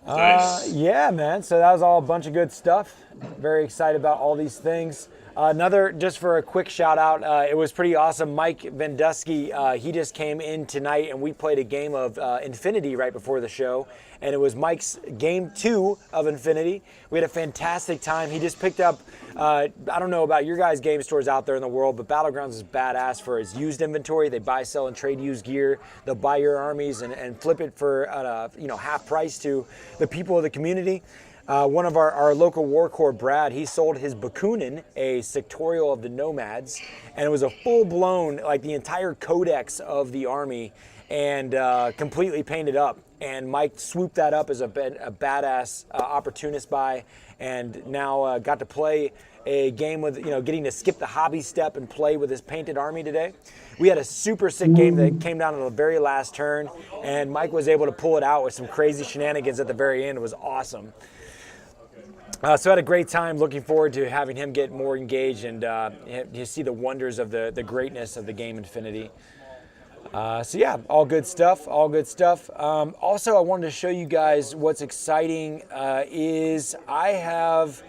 Nice. Yeah, man, so that was all a bunch of good stuff. Very excited about all these things. Another, just for a quick shout out, it was pretty awesome. Mike Vendusky, he just came in tonight and we played a game of Infinity right before the show. And it was Mike's game 2 of Infinity. We had a fantastic time. He just picked up, I don't know about your guys' game stores out there in the world, but Battlegrounds is badass for its used inventory. They buy, sell, and trade used gear. They'll buy your armies and flip it for half price to the people of the community. One of our local war corps, Brad, he sold his Bakunin, a sectorial of the Nomads, and it was a full-blown, like the entire codex of the army, and completely painted up. And Mike swooped that up as a badass opportunist buy, and now got to play a game with, getting to skip the hobby step and play with his painted army today. We had a super sick game that came down to the very last turn, and Mike was able to pull it out with some crazy shenanigans at the very end. It was awesome. So I had a great time. Looking forward to having him get more engaged and you see the wonders of the greatness of the game Infinity. So yeah, all good stuff, all good stuff. Also, I wanted to show you guys what's exciting is I have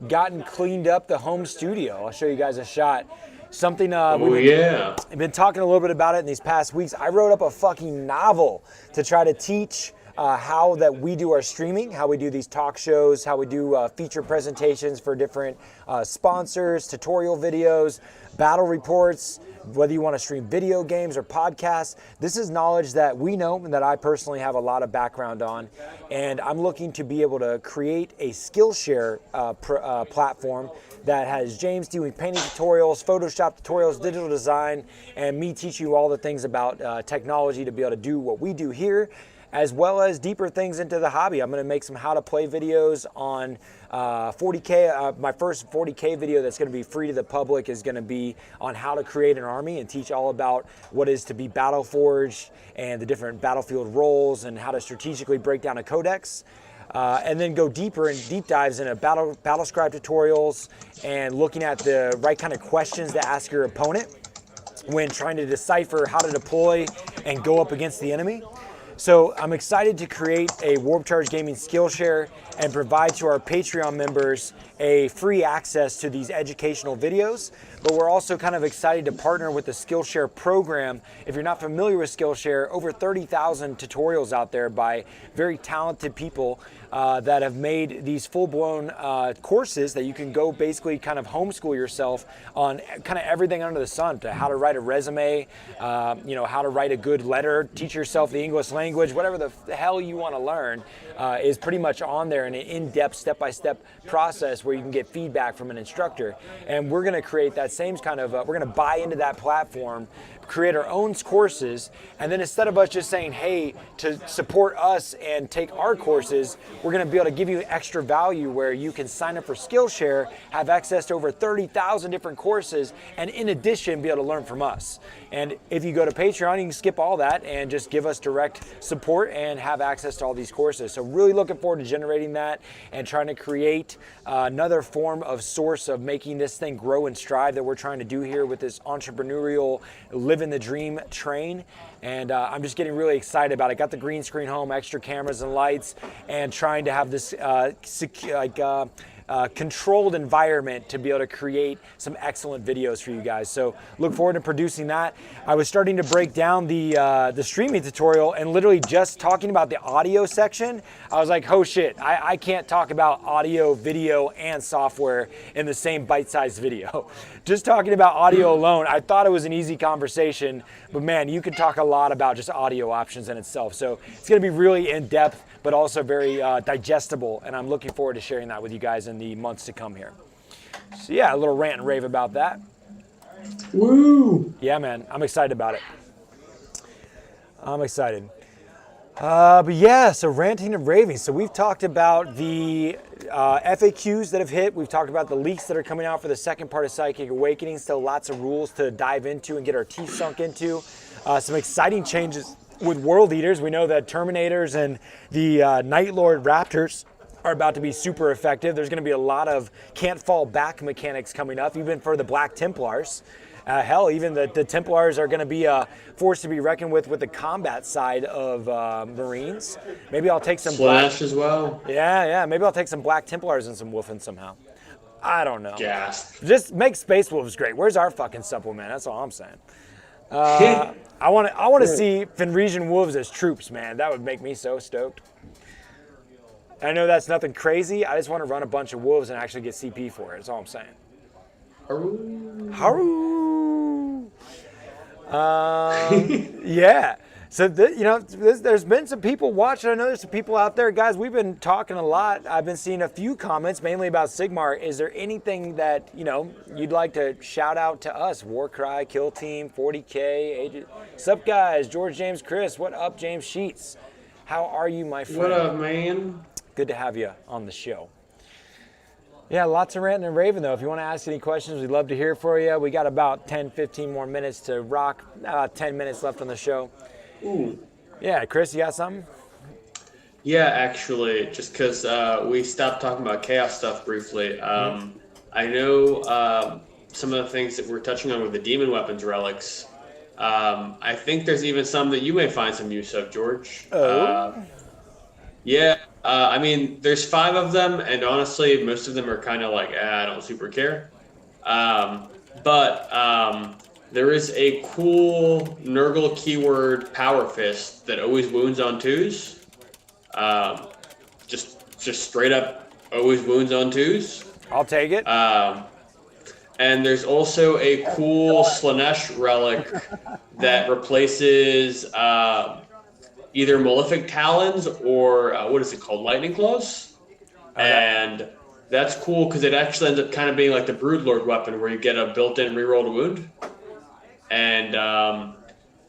gotten cleaned up the home studio. I'll show you guys a shot. Something I've been talking a little bit about it in these past weeks. I wrote up a fucking novel to try to teach how that we do our streaming, how we do these talk shows, how we do feature presentations for different sponsors, tutorial videos, battle reports, whether you want to stream video games or podcasts. This is knowledge that we know and that I personally have a lot of background on. And I'm looking to be able to create a Skillshare platform that has James doing painting tutorials, Photoshop tutorials, digital design, and me teaching you all the things about technology to be able to do what we do here, as well as deeper things into the hobby. I'm going to make some how to play videos on 40K. My first 40K video that's going to be free to the public is going to be on how to create an army and teach all about what is to be Battleforged and the different battlefield roles and how to strategically break down a codex. And then go deeper and deep dives into battle scribe tutorials and looking at the right kind of questions to ask your opponent when trying to decipher how to deploy and go up against the enemy. So I'm excited to create a Warp Charge Gaming Skillshare and provide to our Patreon members a free access to these educational videos. But we're also kind of excited to partner with the Skillshare program. If you're not familiar with Skillshare, over 30,000 tutorials out there by very talented people that have made these full-blown courses that you can go basically kind of homeschool yourself on kind of everything under the sun, to how to write a resume, how to write a good letter, teach yourself the English language, whatever the hell you want to learn is pretty much on there in an in-depth, step-by-step process where you can get feedback from an instructor. And we're going to create that same kind of, we're going to buy into that platform, create our own courses, and then instead of us just saying, hey, to support us and take our courses, we're going to be able to give you extra value where you can sign up for Skillshare, have access to over 30,000 different courses, and in addition, be able to learn from us. And if you go to Patreon, you can skip all that and just give us direct support and have access to all these courses. So really looking forward to generating that and trying to create another form of source of making this thing grow and strive that we're trying to do here with this entrepreneurial living the dream train. And I'm just getting really excited about it. Got the green screen home, extra cameras and lights, and trying to have this controlled environment to be able to create some excellent videos for you guys. So look forward to producing that. I was starting to break down the streaming tutorial and literally just talking about the audio section. I was like, oh shit, I can't talk about audio, video, and software in the same bite-sized video. Just talking about audio alone, I thought it was an easy conversation, but man, you can talk a lot about just audio options in itself. So it's gonna be really in-depth, but also very digestible, and I'm looking forward to sharing that with you guys in the months to come here. So yeah, a little rant and rave about that. Woo! Yeah, man, I'm excited about it. I'm excited. But yeah, so ranting and raving. So we've talked about the FAQs that have hit. We've talked about the leaks that are coming out for the second part of Psychic Awakening. Still lots of rules to dive into and get our teeth sunk into. Some exciting changes with World Eaters. We know that Terminators and the Night Lord Raptors are about to be super effective. There's going to be a lot of can't fall back mechanics coming up, even for the Black Templars. Hell, even the Templars are going to be a force to be reckoned with the combat side of Marines. Maybe I'll take some Slash as well. Yeah. Maybe I'll take some Black Templars and some Wolfen somehow. I don't know. Gas. Just make Space Wolves great. Where's our fucking supplement? That's all I'm saying. I want to see Fenrisian Wolves as troops, man. That would make me so stoked. I know that's nothing crazy. I just want to run a bunch of wolves and actually get CP for it. That's all I'm saying. Haru. Yeah. So, there's been some people watching. I know there's some people out there. Guys, we've been talking a lot. I've been seeing a few comments, mainly about Sigmar. Is there anything that, you'd like to shout out to us? Warcry, Kill Team, 40K, Sup, guys? George, James, Chris. What up, James Sheets? How are you, my friend? What up, man? Good to have you on the show. Yeah, lots of ranting and raving, though. If you want to ask any questions, we'd love to hear for you. We got about 10, 15 more minutes to rock. 10 minutes left on the show. Ooh. Yeah, Chris, you got something? Yeah, actually, just because we stopped talking about chaos stuff briefly. I know some of the things that we're touching on with the demon weapons relics. I think there's even some that you may find some use of, George. Oh. Yeah, I mean, there's 5 of them, and honestly, most of them are kind of like, I don't super care. But there is a cool Nurgle keyword power fist that always wounds on 2s. Just straight up always wounds on 2s. I'll take it. And there's also a cool Slaanesh relic that replaces either Malefic Talons or what is it called? Lightning Claws. Okay. And that's cool because it actually ends up kind of being like the Broodlord weapon where you get a built-in rerolled wound. And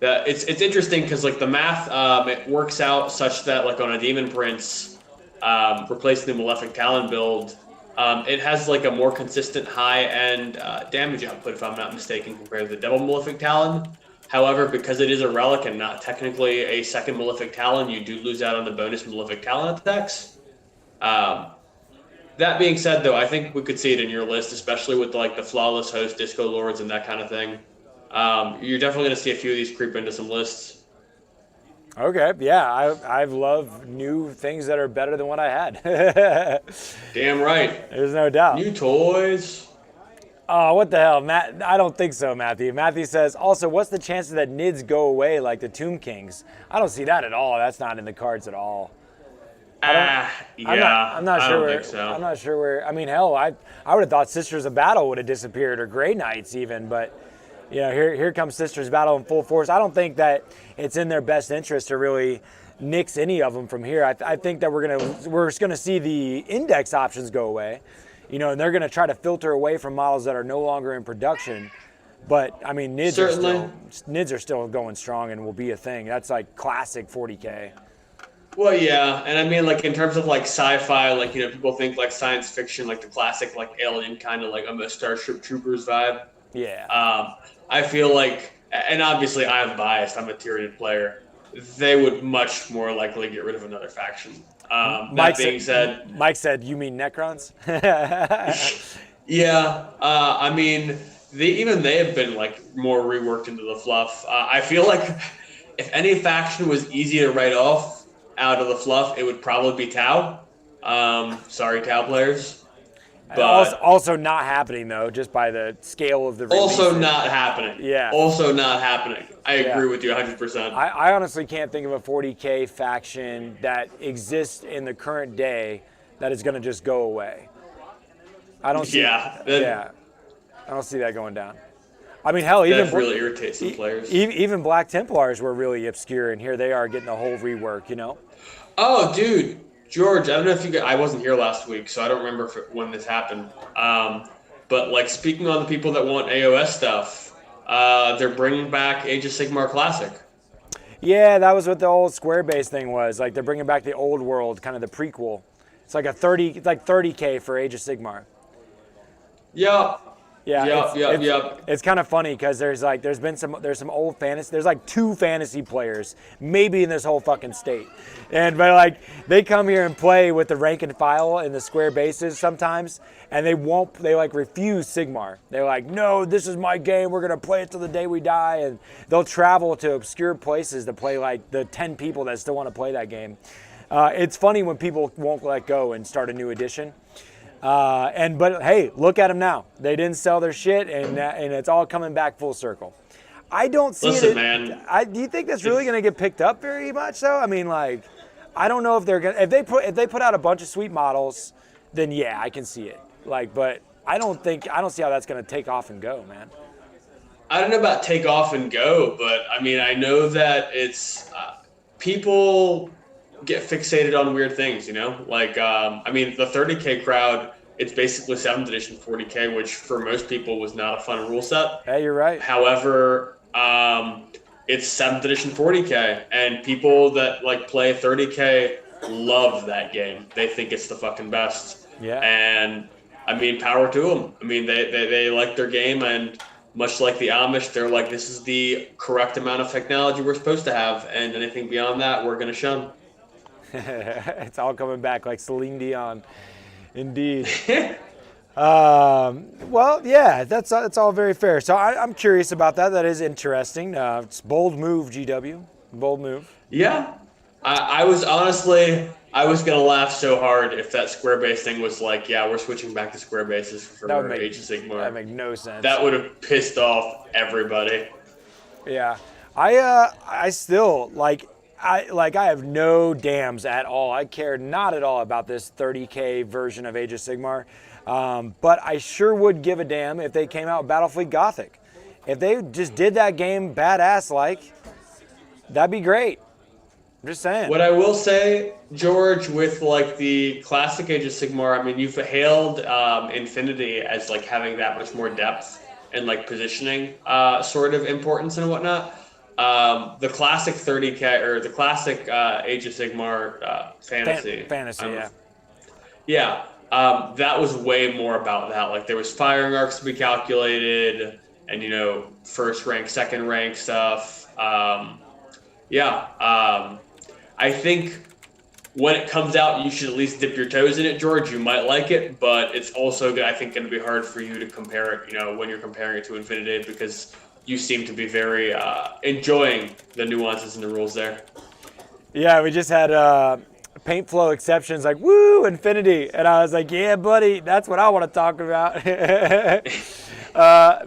it's interesting because like the math, it works out such that like on a Demon Prince, replacing the Malefic Talon build, it has like a more consistent high-end damage output, if I'm not mistaken, compared to the Devil Malefic Talon. However, because it is a relic and not technically a second Malefic Talon, you do lose out on the bonus Malefic Talon attacks. That being said, though, I think we could see it in your list, especially with like the Flawless Host, Disco Lords, and that kind of thing. You're definitely going to see a few of these creep into some lists. Okay, yeah, I love new things that are better than what I had. Damn right. There's no doubt. New toys. Oh, what the hell, Matt? I don't think so, Matthew. Matthew says, also, what's the chances that NIDs go away like the Tomb Kings? I don't see that at all. That's not in the cards at all. Yeah, I'm not sure I don't where, think so. I'm not sure where. I mean, hell, I would have thought Sisters of Battle would have disappeared, or Grey Knights even, but here comes Sisters of Battle in full force. I don't think that it's in their best interest to really nix any of them from here. I think that we're just gonna see the index options go away, and they're gonna try to filter away from models that are no longer in production. But I mean, NIDs are still going strong and will be a thing. That's like classic 40K. Well, yeah, and I mean, like in terms of like sci-fi, like people think like science fiction, like the classic like Alien kind of like a Starship Troopers vibe. Yeah. I feel like, and obviously I'm biased. I'm a Tyrion player. They would much more likely get rid of another faction. That being said, Mike said, "You mean Necrons?" Yeah, I mean, they have been like more reworked into the fluff. I feel like if any faction was easy to write off out of the fluff, it would probably be Tau. Sorry, Tau players. But also not happening though, just by the scale of the release. Also not happening. Yeah. Also not happening. I agree with you 100%. I honestly can't think of a 40K faction that exists in the current day that is going to just go away. I don't see. I don't see that going down. I mean, hell, even really irritates some players. Even Black Templars were really obscure, and here they are getting a whole rework. Oh, dude. George, I don't know if I wasn't here last week, so I don't remember when this happened. But like speaking on the people that want AOS stuff, they're bringing back Age of Sigmar Classic. Yeah, that was what the old Square Base thing was. Like they're bringing back the old world, kind of the prequel. It's like 30K for Age of Sigmar. Yep. Yeah, it's kind of funny because there's some old fantasy. There's like 2 fantasy players maybe in this whole fucking state, but like they come here and play with the rank and file in the Square Bases sometimes, and they like refuse Sigmar. They're like, no, this is my game. We're gonna play it till the day we die, and they'll travel to obscure places to play like the 10 people that still want to play that game. It's funny when people won't let go and start a new edition. But hey, look at them now. They didn't sell their shit, and it's all coming back full circle. I don't see Listen, man. Do you think that's really going to get picked up very much? Though, I mean, like, I don't know if they're gonna. If they put out a bunch of sweet models, then yeah, I can see it. Like, but I don't see how that's going to take off and go, man. I don't know about take off and go, but I mean, I know that it's people get fixated on weird things, you know? Like, I mean, the 30K crowd, it's basically 7th edition 40K, which for most people was not a fun rule set. Hey, you're right. However, it's 7th edition 40K, and people that like play 30K love that game. They think it's the fucking best. Yeah. And I mean, power to them. I mean, they like their game, and much like the Amish, they're like, this is the correct amount of technology we're supposed to have, and anything beyond that, we're going to shun. It's all coming back like Celine Dion. Indeed. Well, yeah, that's all very fair. So I'm curious about that. That is interesting. It's bold move, GW. Bold move. Yeah. I was honestly, I was going to laugh so hard if that square base thing was like, yeah, we're switching back to square bases for Age of Sigmar. That would make no sense. That would have pissed off everybody. Yeah. I still, I have no dams at all. I care not at all about this 30K version of Age of Sigmar. But I sure would give a damn if they came out with Battlefleet Gothic. If they just did that game badass-like, that'd be great. I'm just saying. What I will say, George, with like the classic Age of Sigmar, I mean, you've hailed Infinity as like having that much more depth and like positioning sort of importance and whatnot. The classic 30K or the classic Age of Sigmar fantasy. Yeah. That was way more about that. Like there was firing arcs to be calculated and, you know, first rank, second rank stuff. I think when it comes out, you should at least dip your toes in it, George. You might like it, but it's also, I think, going to be hard for you to compare it, you know, when you're comparing it to Infinity, because you seem to be very enjoying the nuances and the rules there. Yeah, we just had paint flow exceptions like, woo, Infinity. And I was like, yeah, buddy, that's what I want to talk about.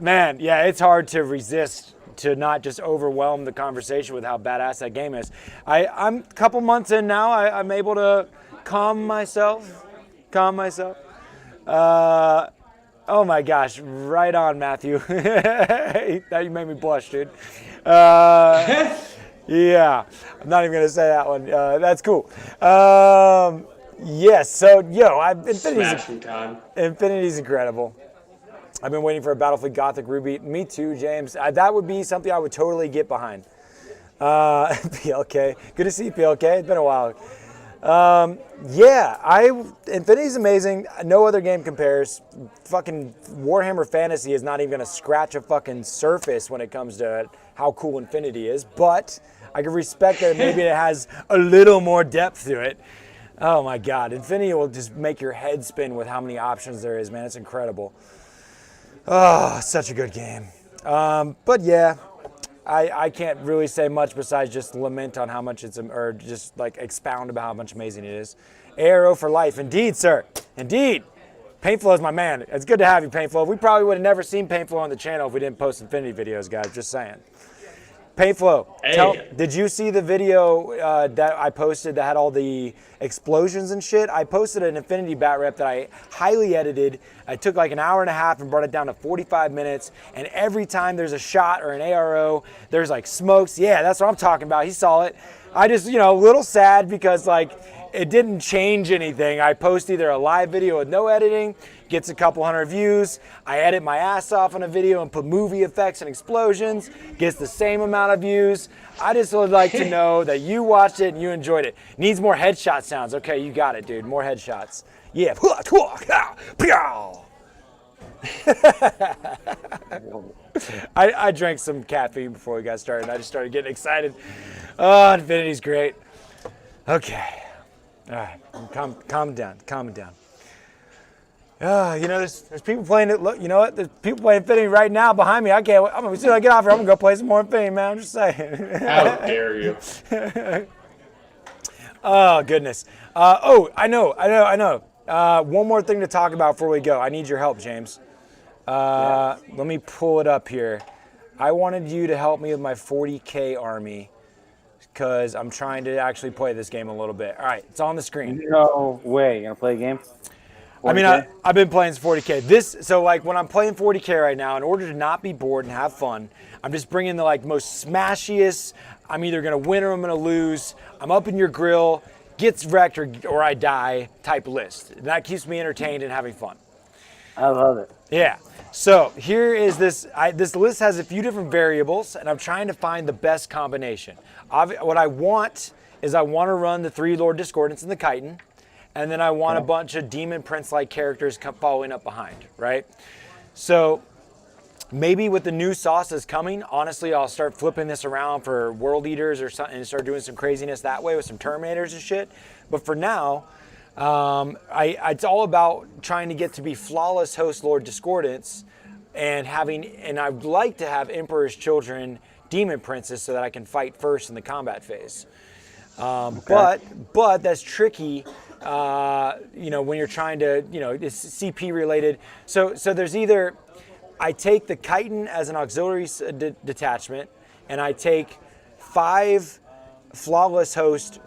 Man, yeah, it's hard to resist to not just overwhelm the conversation with how badass that game is. I'm a couple months in now. I'm able to calm myself. Oh my gosh, right on, Matthew. That you made me blush, dude. Yeah, I'm not even gonna say that one. That's cool. Yes, so Infinity's incredible. I've been waiting for a Battlefleet Gothic Ruby. Me too, James. That would be something I would totally get behind. PLK, good to see you, PLK. It's been a while. Infinity's amazing. No other game compares. Fucking Warhammer Fantasy is not even gonna scratch a fucking surface when it comes to how cool Infinity is, but I can respect that maybe it has a little more depth to it. Oh my God, Infinity will just make your head spin with how many options there is, man. It's incredible. Oh, such a good game. But yeah, I can't really say much besides just lament on how much or just like expound about how much amazing it is. Arrow for life. Indeed, sir. Indeed. Paintflow is my man. It's good to have you, Paintflow. We probably would have never seen Paintflow on the channel if we didn't post Infinity videos, guys. Just saying. Paintflow, did you see the video that I posted that had all the explosions and shit? I posted an Infinity bat rep that I highly edited. I took like an hour and a half and brought it down to 45 minutes. And every time there's a shot or an ARO, there's like smokes. Yeah, that's what I'm talking about. He saw it. I just, a little sad because like it didn't change anything. I post either a live video with no editing, gets a couple hundred views. I edit my ass off on a video and put movie effects and explosions, gets the same amount of views. I just would like to know that you watched it and you enjoyed it. Needs more headshot sounds. Okay, you got it, dude. More headshots. Yeah. I drank some caffeine before we got started. I just started getting excited. Oh, Infinity's great. Okay. All right. Calm down. There's people playing it. Look, you know what? There's people playing Infinity right now behind me. I'm as soon as I get off here, I'm gonna go play some more Infinity, man. I'm just saying. How dare you? Oh goodness. I know. One more thing to talk about before we go. I need your help, James. Let me pull it up here. I wanted you to help me with my 40K army because I'm trying to actually play this game a little bit. All right, it's on the screen. No way. You gonna play a game? I mean, 40K? I've been playing 40K. So like when I'm playing 40K right now, in order to not be bored and have fun, I'm just bringing the like most smashiest. I'm either gonna win or I'm gonna lose. I'm up in your grill, gets wrecked or I die type list. And that keeps me entertained and having fun. I love it. Yeah. So here is this. This list has a few different variables, and I'm trying to find the best combination. What I want is I want to run the 3 Lord Discordants and the Chitin, and then I want a bunch of Demon Prince-like characters following up behind, right? So maybe with the new sauces coming, honestly, I'll start flipping this around for World Eaters or something and start doing some craziness that way with some Terminators and shit. But for now, it's all about trying to get to be flawless host Lord Discordants and I'd like to have Emperor's Children Demon Princes so that I can fight first in the combat phase. But that's tricky, when you're trying to, it's CP related. So there's either I take the Chitin as an auxiliary detachment and I take 5 flawless host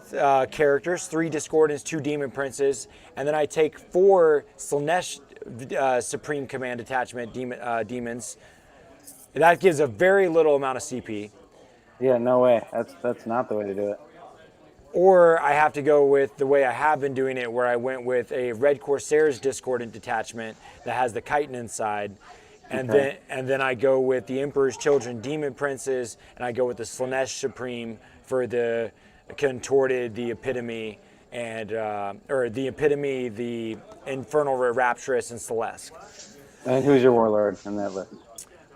characters, 3 Discordants, 2 Demon Princes, and then I take 4 Slaanesh Supreme Command Detachment demons. That gives a very little amount of CP. Yeah, no way. That's not the way to do it. Or I have to go with the way I have been doing it, where I went with a Red Corsairs Discordant Detachment that has the Chitin inside. And then I go with the Emperor's Children Demon Princes, and I go with the Slaanesh Supreme for the Contorted, the Epitome, and the Infernal Rapturous, and Celeste. And who's your warlord in that list?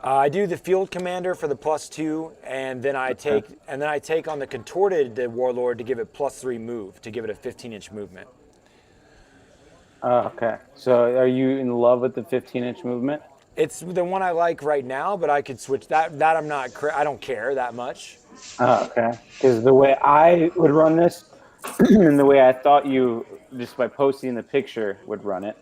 I do the Field Commander for the +2, and then I take on the Contorted the Warlord to give it +3 move, to give it a 15-inch movement. Okay. So are you in love with the 15-inch movement? It's the one I like right now, but I could switch that. I'm not. I don't care that much. Okay. Because the way I would run this, and the way I thought you, just by posting the picture, would run it,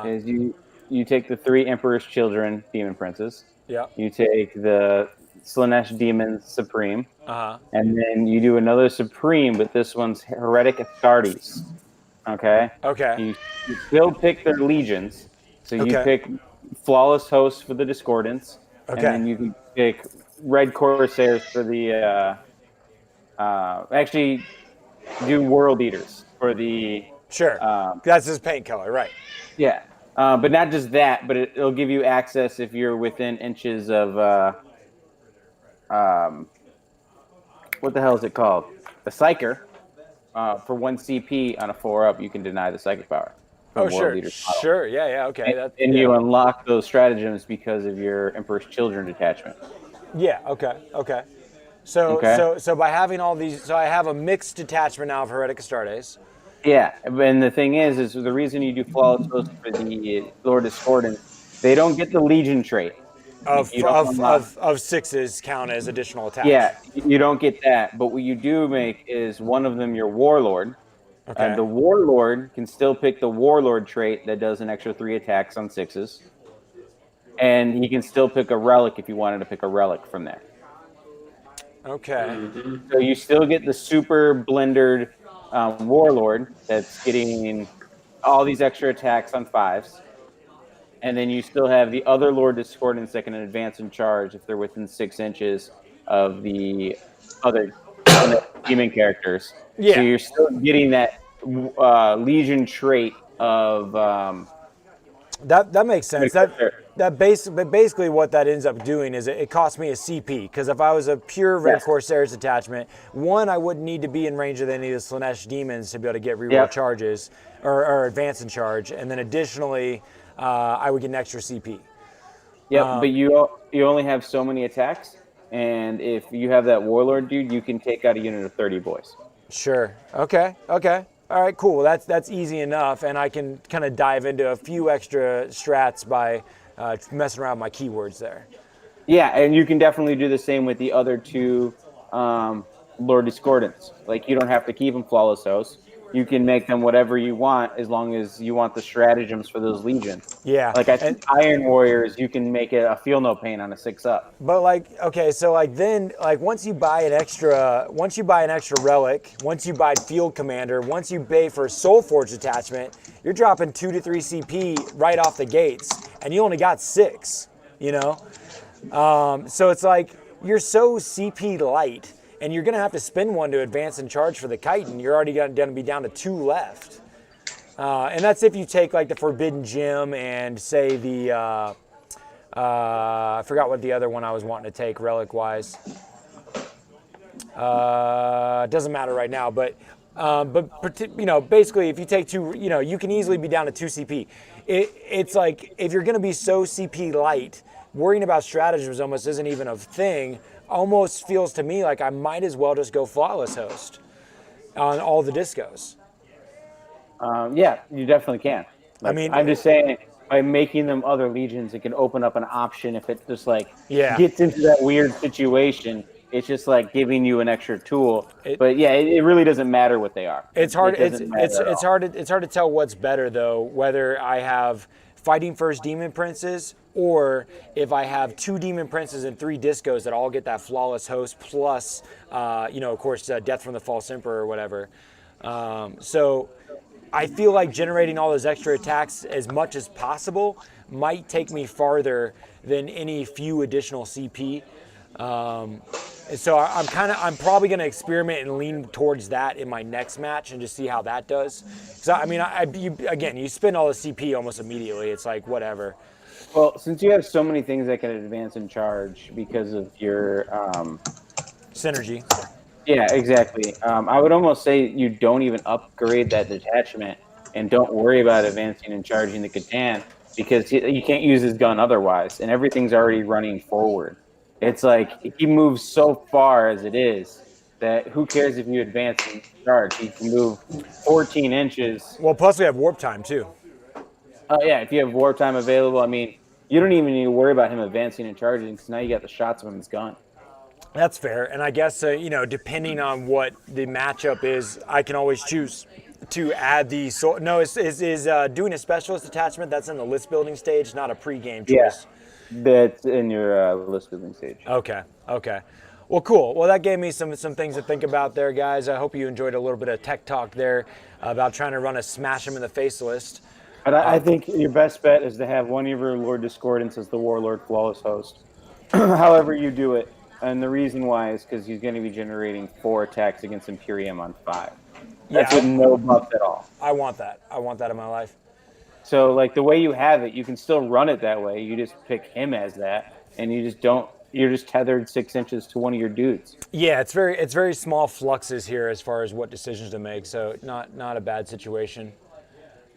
is you take the 3 Emperor's Children Demon Princes. Yeah. You take the Slaanesh Demon Supreme. And then you do another Supreme, but this one's Heretic Astartes. Okay? Okay. You still pick their legions. So you pick Flawless Hosts for the Discordants. Okay. And then you can pick Red Corsairs for the... actually, do World Eaters for the... Sure. That's his paint color, right. Yeah. But not just that, but it'll give you access if you're within inches of... what the hell is it called? The Psyker. For 1 CP on a 4-up, you can deny the psychic power. Oh, sure. Sure. Yeah. Okay. And you unlock those stratagems because of your Emperor's Children detachment. Yeah. Okay. So by having all these, so I have a mixed detachment now of Heretic Astartes. Yeah, and the thing is the reason you do Flawless Host for the Lord Discordant, they don't get the Legion trait. Of 6s count as additional attacks. Yeah, you don't get that. But what you do make is one of them your Warlord. Okay. And the Warlord can still pick the Warlord trait that does an extra 3 attacks on 6s. And he can still pick a Relic if you wanted to pick a Relic from there. Okay. So you still get the super blendered Warlord that's getting all these extra attacks on 5s. And then you still have the other Lord Discordants that can advance and charge if they're within 6 inches of the other demon characters. Yeah. So you're still getting that Legion trait of... that makes sense. Basically what that ends up doing is it costs me a CP, because if I was a pure Red Corsairs detachment, one, I wouldn't need to be in range of any of the Slaanesh demons to be able to get reroll charges or advance and charge, and then additionally I would get an extra CP. Yeah, but you only have so many attacks, and if you have that Warlord dude, you can take out a unit of 30 boys. Sure. Okay. All right, cool. That's easy enough, and I can kind of dive into a few extra strats by messing around with my keywords there. Yeah, and you can definitely do the same with the other 2 Lord Discordants. Like, you don't have to keep them Flawless Hosts. you can make them whatever you want as long as you want the stratagems for those legions. Yeah. Like I think Iron Warriors, you can make it a feel no pain on a 6-up. But like, okay, so like then, like once you buy an extra relic, once you buy Field Commander, once you pay for Soul Forge attachment, you're dropping 2 to 3 CP right off the gates, and you only got 6. You know, so it's like you're so CP light, and you're gonna have to spend 1 to advance and charge for the Chitin. You're already gonna be down to 2 left, and that's if you take like the Forbidden Gem and say the. I forgot what the other one I was wanting to take relic-wise. Doesn't matter right now, but you know, basically, if you take 2, you know, you can easily be down to 2 CP. It's like if you're going to be so CP light, worrying about stratagems almost isn't even a thing. Almost feels to me like I might as well just go Flawless Host on all the discos. Yeah, you definitely can. Like, I mean, I'm just saying, by making them other legions, it can open up an option if it just like gets into that weird situation. It's just like giving you an extra tool. But yeah, it really doesn't matter what they are. It's hard. It's hard to tell what's better though. Whether I have Fighting First Demon Princes, or if I have 2 Demon Princes and 3 discos that all get that Flawless Host plus, you know, of course, Death from the False Emperor or whatever. So I feel like generating all those extra attacks as much as possible might take me farther than any few additional CP. And so I'm probably going to experiment and lean towards that in my next match and just see how that does. So I mean, you spend all the CP almost immediately. It's like whatever. Well, since you have so many things that can advance and charge because of your synergy. Yeah, exactly. I would almost say you don't even upgrade that detachment and don't worry about advancing and charging the Catan because you can't use his gun otherwise, and everything's already running forward. It's like he moves so far as it is that who cares if you advance and charge? He can move 14 inches. Well, plus we have warp time too. Yeah, if you have warp time available, I mean, you don't even need to worry about him advancing and charging because now you got the shots of his gun. That's fair, and I guess you know, depending on what the matchup is, I can always choose to add the soul. No, is doing a specialist attachment. That's in the list building stage, not a pre-game choice. Yeah, that's in your list building stage. Okay. Well, cool. Well, that gave me some things to think about there, guys. I hope you enjoyed a little bit of tech talk there about trying to run a smash him in the face list. But I think your best bet is to have one of your Lord Discordants as the Warlord Flawless Host. However you do it. And the reason why is because he's going to be generating 4 attacks against Imperium on 5. That's with no buff at all. I want that. I want that in my life. So, like, the way you have it, you can still run it that way. You just pick him as that, and you just don't. You're just tethered 6 inches to one of your dudes. Yeah, it's very small fluxes here as far as what decisions to make. So not a bad situation.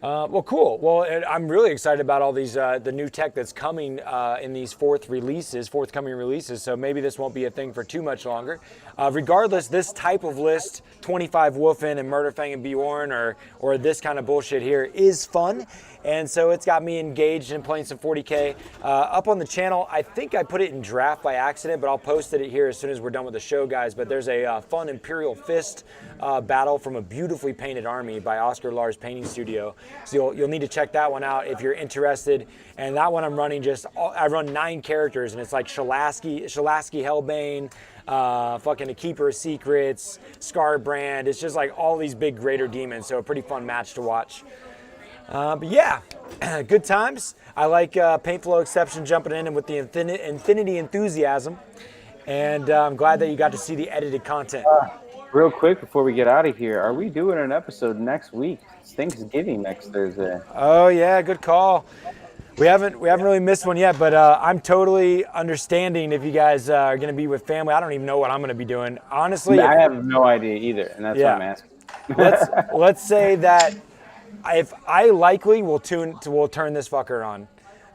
Well, cool. Well, I'm really excited about all these the new tech that's coming in these forthcoming releases. So maybe this won't be a thing for too much longer. Regardless, this type of list, 25 Wolfen and Murderfang and Bjorn, or this kind of bullshit here is fun. And so it's got me engaged in playing some 40K. Up on the channel, I think I put it in draft by accident, but I'll post it here as soon as we're done with the show, guys. But there's a fun Imperial Fist battle from a beautifully painted army by Oscar Lars Painting Studio. So you'll need to check that one out if you're interested. And that one I'm running I run 9 characters, and it's like Shalaski Hellbane, fucking a Keeper of Secrets, Scarbrand. It's just like all these big greater demons, so a pretty fun match to watch. But yeah, good times. I like Paintflow Exception jumping in with the Infinity Enthusiasm. And I'm glad that you got to see the edited content. Real quick before we get out of here, are we doing an episode next week? It's Thanksgiving next Thursday. Oh yeah, good call. We haven't really missed one yet, but I'm totally understanding if you guys are going to be with family. I don't even know what I'm going to be doing. Honestly, I have no idea either, and that's what I'm asking. let's say that if I likely will turn this fucker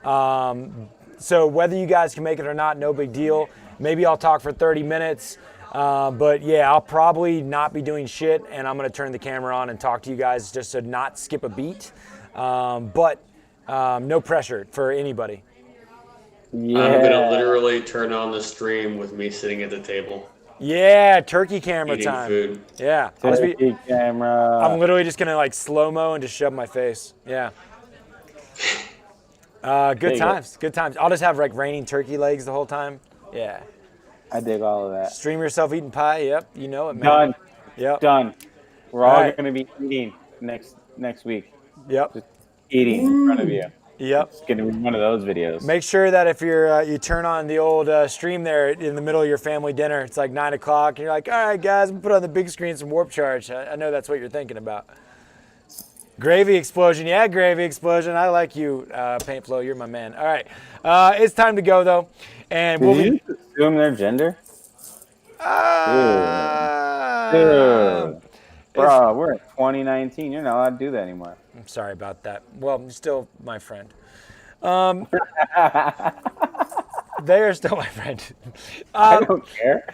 on. So whether you guys can make it or not, no big deal. Maybe I'll talk for 30 minutes. But yeah, I'll probably not be doing shit, and I'm going to turn the camera on and talk to you guys just to not skip a beat. But no pressure for anybody. Yeah. I'm going to literally turn on the stream with me sitting at the table. Yeah, turkey camera Eating time. food. Yeah. Turkey camera. I'm literally just gonna like slow-mo and just shove my face. Yeah. Good Dig it. times. Good times. I'll just have like raining turkey legs the whole time. Yeah. I dig all of that. Stream yourself eating pie. Yep. You know it, man. Done. Yep. Done. We're all Alright. going to be eating next week. Yep. Just eating in front of you. Yep. It's going to be one of those videos. Make sure that if you're you turn on the old stream there in the middle of your family dinner, it's like 9 o'clock, and you're like, all right, guys, I'm gonna put on the big screen some Warp Charge. I know that's what you're thinking about. Gravy explosion, yeah, gravy explosion. I like you, Paint Flow. You're my man. All right, it's time to go though, and we'll Did be. you just assume their gender? Dude. Bro, we're in 2019. You're not allowed to do that anymore. I'm sorry about that. Well, you're still my friend. They are still my friend. I don't care.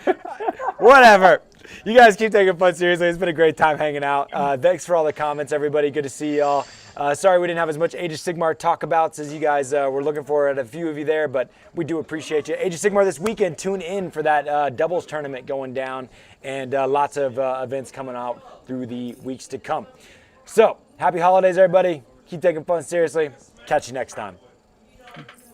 Whatever. You guys keep taking fun seriously. It's been a great time hanging out. Thanks for all the comments, everybody. Good to see y'all. Sorry we didn't have as much Age of Sigmar talkabouts as you guys were looking for. At a few of you there, but we do appreciate you. Age of Sigmar this weekend. Tune in for that doubles tournament going down, and lots of events coming out through the weeks to come. So, happy holidays, everybody. Keep taking fun seriously. Catch you next time.